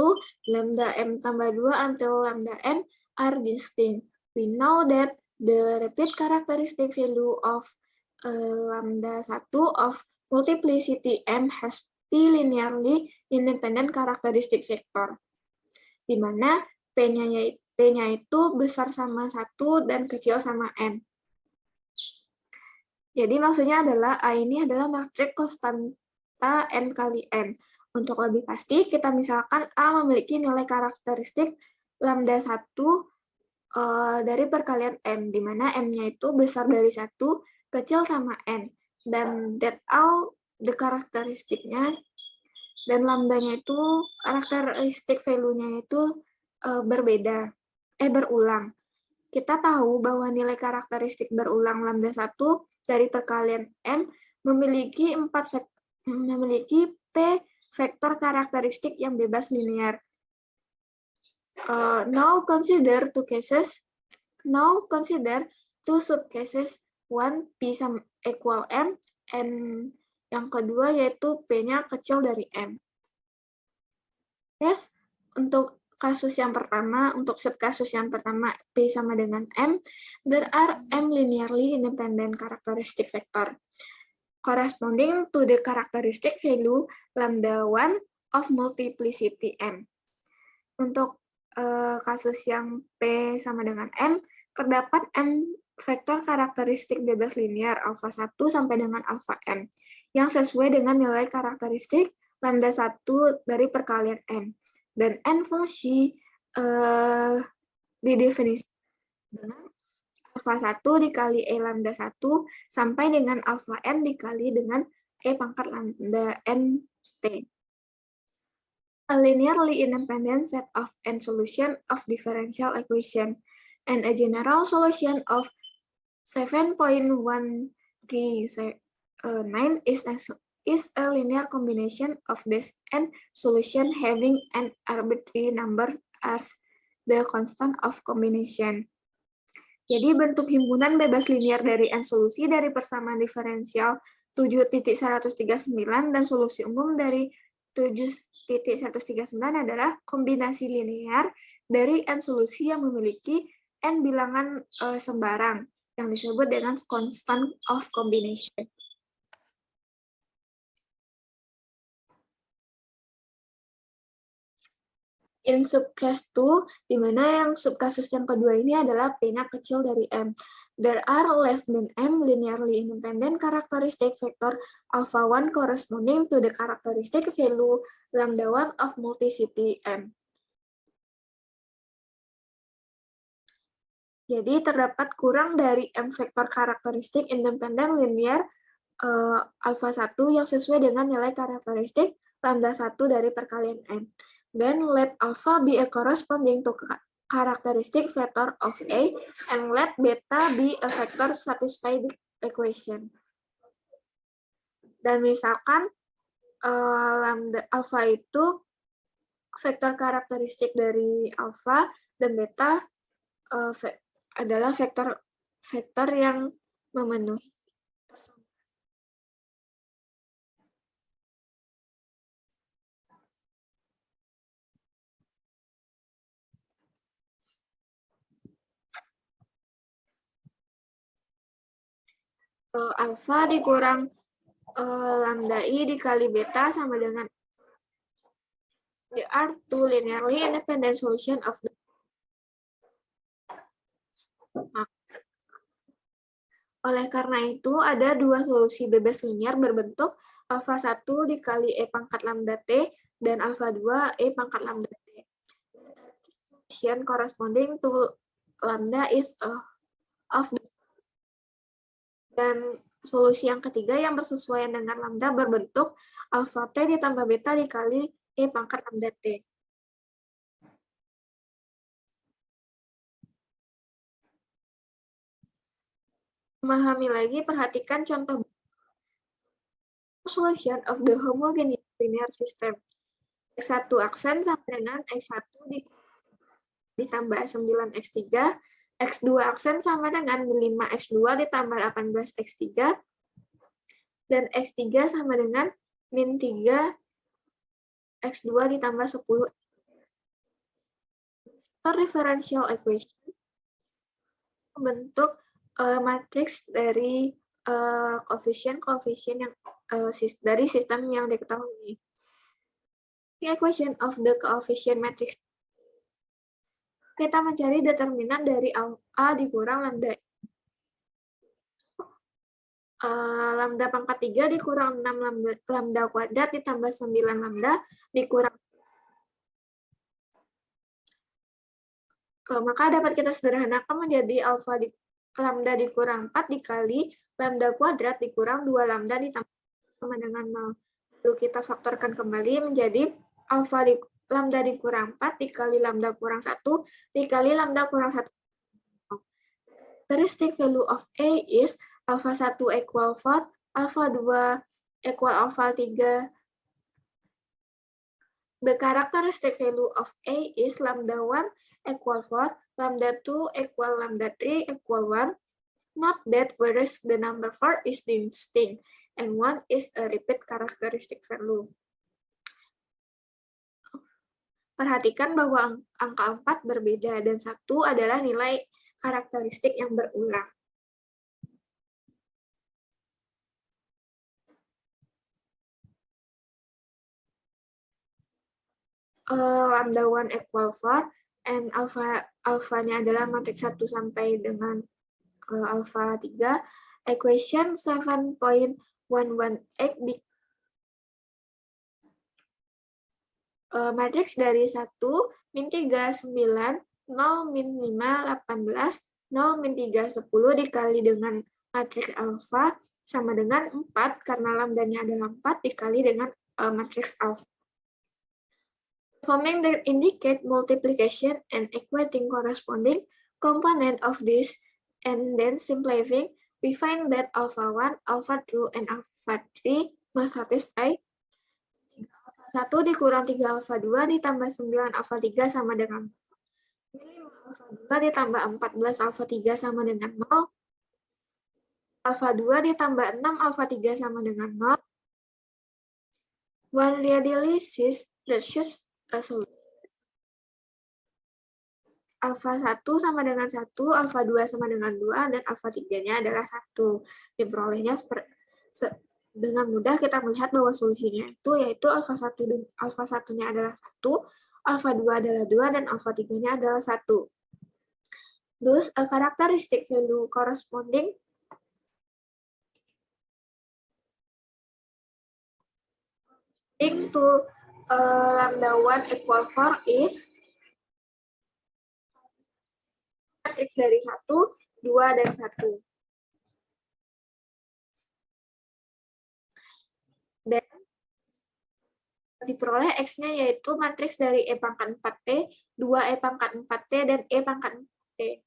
lambda m tambah 2 until lambda n are distinct. We know that the repeat characteristic value of lambda 1 of multiplicity m has P linearly independent characteristic vector, di mana P-nya itu besar sama 1 dan kecil sama n. Jadi maksudnya adalah A ini adalah matriks konstanta n kali n. Untuk lebih pasti, kita misalkan A memiliki nilai karakteristik lambda 1 dari perkalian M, di mana M-nya itu besar dari 1, kecil sama N. Dan that all the karakteristiknya, dan lambdanya itu, karakteristik value-nya itu berulang. Kita tahu bahwa nilai karakteristik berulang lambda 1 dari perkalian M memiliki P vektor karakteristik yang bebas linear. Now consider two subcases, one P equal M, and yang kedua yaitu P-nya kecil dari M. Yes, untuk kasus yang pertama, untuk subkasus yang pertama P sama dengan M, there are M linearly independent characteristic vector corresponding to the characteristic value lambda 1 of multiplicity M. Untuk kasus yang P sama dengan M, terdapat M vektor karakteristik bebas linear alpha 1 sampai dengan alpha M, yang sesuai dengan nilai karakteristik lambda 1 dari perkalian M. Dan N fungsi didefinisikan dengan alpha 1 dikali E lambda 1 sampai dengan alpha N dikali dengan E pangkat lambda N T. A linearly independent set of n solution of differential equation and a general solution of 7.1379 is a linear combination of this n solution having an arbitrary number as the constant of combination. Jadi bentuk himpunan bebas linear dari n solusi dari persamaan diferensial 7.139 dan solusi umum dari 7.139 adalah kombinasi linear dari n solusi yang memiliki n bilangan sembarang yang disebut dengan constant of combination. In subcase 2, di mana yang subkasus yang kedua ini adalah P-nya kecil dari M. there are less than m linearly independent characteristic vector alpha 1 corresponding to the characteristic value lambda 1 of multicity m. Jadi terdapat kurang dari m vektor karakteristik independen linear alpha 1 yang sesuai dengan nilai karakteristik lambda 1 dari perkalian m. Then let alpha be a corresponding to characteristic vector of A and let beta be a vector satisfy the equation. Dan misalkan lambda alpha itu vektor karakteristik dari alpha dan beta adalah vektor yang memenuhi alpha dikurang lambda i dikali beta sama dengan there are two linearly independent solution of the oleh karena itu ada dua solusi bebas linear berbentuk alpha 1 dikali e pangkat lambda t dan alpha 2 e pangkat lambda t. Solution corresponding to lambda is of the dan solusi yang ketiga yang bersesuaian dengan lambda berbentuk alpha t ditambah beta dikali e pangkat lambda t. Memahami lagi, perhatikan contoh solution of the homogeneous linear system. X1 aksen sama dengan X1 ditambah 9X3, X2 aksen sama dengan 5X2 ditambah 18X3, dan X3 sama dengan min 3X2 ditambah 10. Differential equation membentuk matriks dari koefisien yang dari sistem yang diketahui. The equation of the coefficient matrix. Kita mencari determinan dari A dikurang lambda lambda pangkat 3 dikurang 6 lambda kuadrat ditambah 9 lambda dikurang maka dapat kita sederhanakan menjadi alfa lambda dikurang 4 dikali lambda kuadrat dikurang 2 lambda ditambah sama dengan 0. Lalu kita faktorkan kembali menjadi alfa lambda dikurang 4 dikali lambda kurang 1 dikali lambda kurang 1. Characteristic value of A is alpha 1 equal 4, alpha 2 equal alpha 3. The characteristic value of A is lambda 1 equal 4, lambda 2 equal lambda 3 equal 1. Note that whereas the number 4 is distinct and 1 is a repeat characteristic value. Perhatikan bahwa angka 4 berbeda dan 1 adalah nilai karakteristik yang berulang. Lambda 1 equal 4 and alpha-nya adalah matriks 1 sampai dengan alpha 3. Equation 7.118 matriks dari 1 min 3 9 0 min 5 18 0 min 3 10 dikali dengan matriks alpha sama dengan 4 karena lambdanya adalah 4 dikali dengan matriks alpha. Forming that indicate multiplication and equating corresponding component of this, and then simplifying, we find that alpha 1, alpha 2, and alpha 3 must satisfy 1 dikurang 3 alpha 2 ditambah 9 alpha 3 sama dengan 5 alpha 2 ditambah 14 alpha 3 sama dengan 0. Alpha 2 ditambah 6 alpha 3 sama dengan 0. One realisis that shows alpha 1 sama dengan 1, alpha 2 sama dengan 2, dan alpha 3-nya adalah 1. Diperolehnya dengan mudah kita melihat bahwa solusinya itu yaitu alpha 1-nya adalah 1, alpha 2 adalah 2, dan alpha 3-nya adalah 1. Thus, a characteristic value corresponding to lambda 1 equal 4 is matriks dari 1, 2, dan 1. Dan diperoleh X-nya yaitu matriks dari E pangkat 4T, 2 E pangkat 4T, dan E pangkat 4T.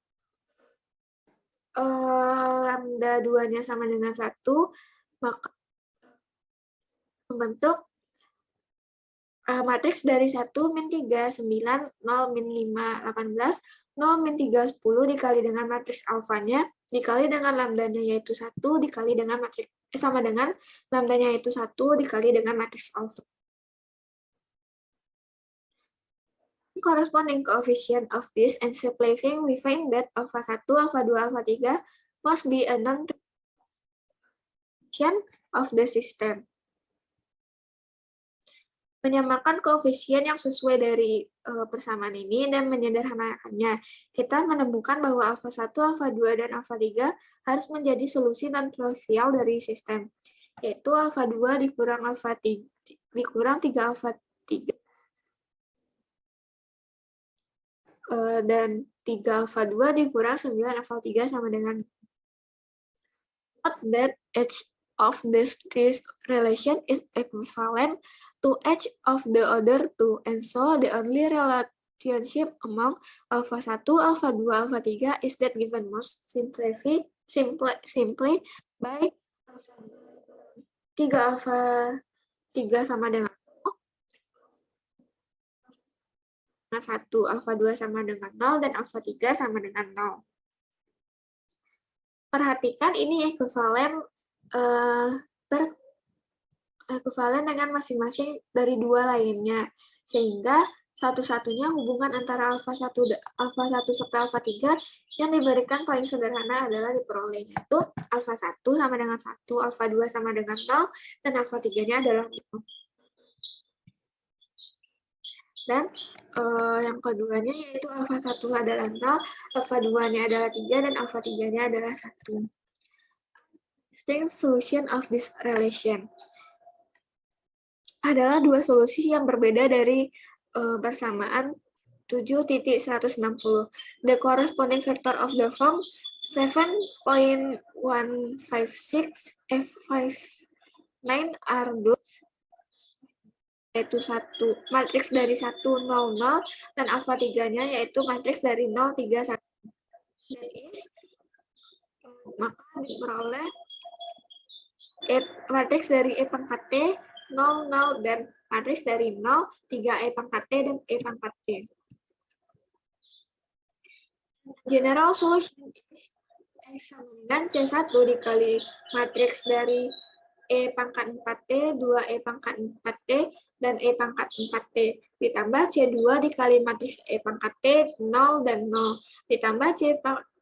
Lambda 2-nya sama dengan 1, maka membentuk matriks dari 1, min 3, 9, 0, min 5, 18, 0, min 3, 10 dikali dengan matriks alfanya, dikali dengan lambdanya yaitu 1, dikali dengan matriks sama dengan lambdanya yaitu 1, dikali dengan matriks alfa. Corresponding coefficient of this and simplifying, we find that alpha 1, alpha 2, alpha 3 must be a non-coefficient of the system. Menyamakan koefisien yang sesuai dari persamaan ini dan menyederhanakannya, kita menemukan bahwa alfa 1, alfa 2, dan alfa 3 harus menjadi solusi non-trivial dari sistem, yaitu alfa 2 dikurang alfa 3 dikurang 3 alfa 3 dan 3 alfa 2 dikurang 9 alfa 3 sama dengan. Note that each of these three relation is equivalent to each of the other two, and so the only relationship among alpha 1, alpha 2, alpha 3 is that given most simply by 3 alpha 3 sama dengan 1, alfa 2 sama dengan 0, dan alfa 3 sama dengan 0. Perhatikan ini ekuivalen dengan masing-masing dari dua lainnya, sehingga satu-satunya hubungan antara alfa 1 sampai alfa 3 yang diberikan paling sederhana adalah diperoleh, yaitu alfa 1 sama dengan 1, alfa 2 sama dengan 0, dan alfa 3-nya adalah 0. Dan yang keduanya yaitu alfa 1 adalah 0, alfa 2-nya adalah 3, dan alfa 3-nya adalah 1. Distinct solution of this relation adalah dua solusi yang berbeda dari persamaan 7.160. The corresponding vector of the form 7.156 F59 are those yaitu matriks dari 1, 0, 0, dan alfa 3-nya yaitu matriks dari 0, 3, 1. Maka diperoleh matriks dari E pangkat T, 0, 0, dan matriks dari 0, 3 E pangkat T, dan E pangkat T. General solution sama dengan C1 dikali matriks dari E pangkat 4T, 2 E pangkat 4T, dan E pangkat 4T, ditambah C2 dikali matriks E pangkat T, 0, dan 0, ditambah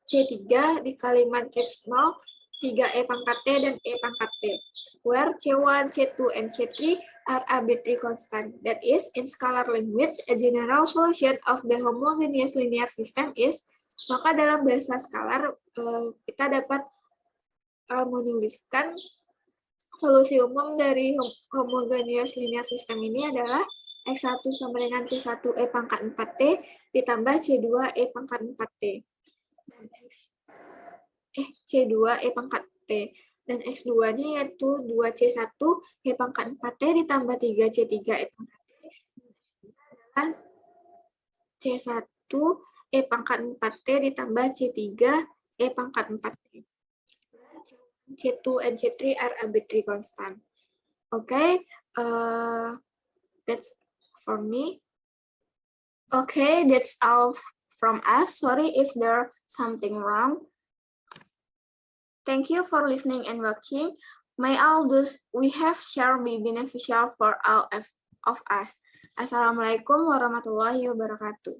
C3 dikali matriks 0, 3E pangkat T, dan E pangkat T, where C1, C2, and C3 are arbitrary constant. That is, in scalar language, a general solution of the homogeneous linear system is, maka dalam bahasa skalar, kita dapat menuliskan solusi umum dari homogeneous linear system ini adalah X1 sama dengan C1 E pangkat 4T ditambah C2 E pangkat 4T. C2 E pangkat T. Dan X2-nya yaitu 2C1 E pangkat 4T ditambah 3C3 E pangkat T. Dan C1 E pangkat 4T ditambah C3 E pangkat 4T. C2 and C3 are arbitrary constant. Okay, that's for me. Okay, that's all from us. Sorry if there's something wrong. Thank you for listening and watching. May all those we have shared be beneficial for all of us. Assalamualaikum warahmatullahi wabarakatuh.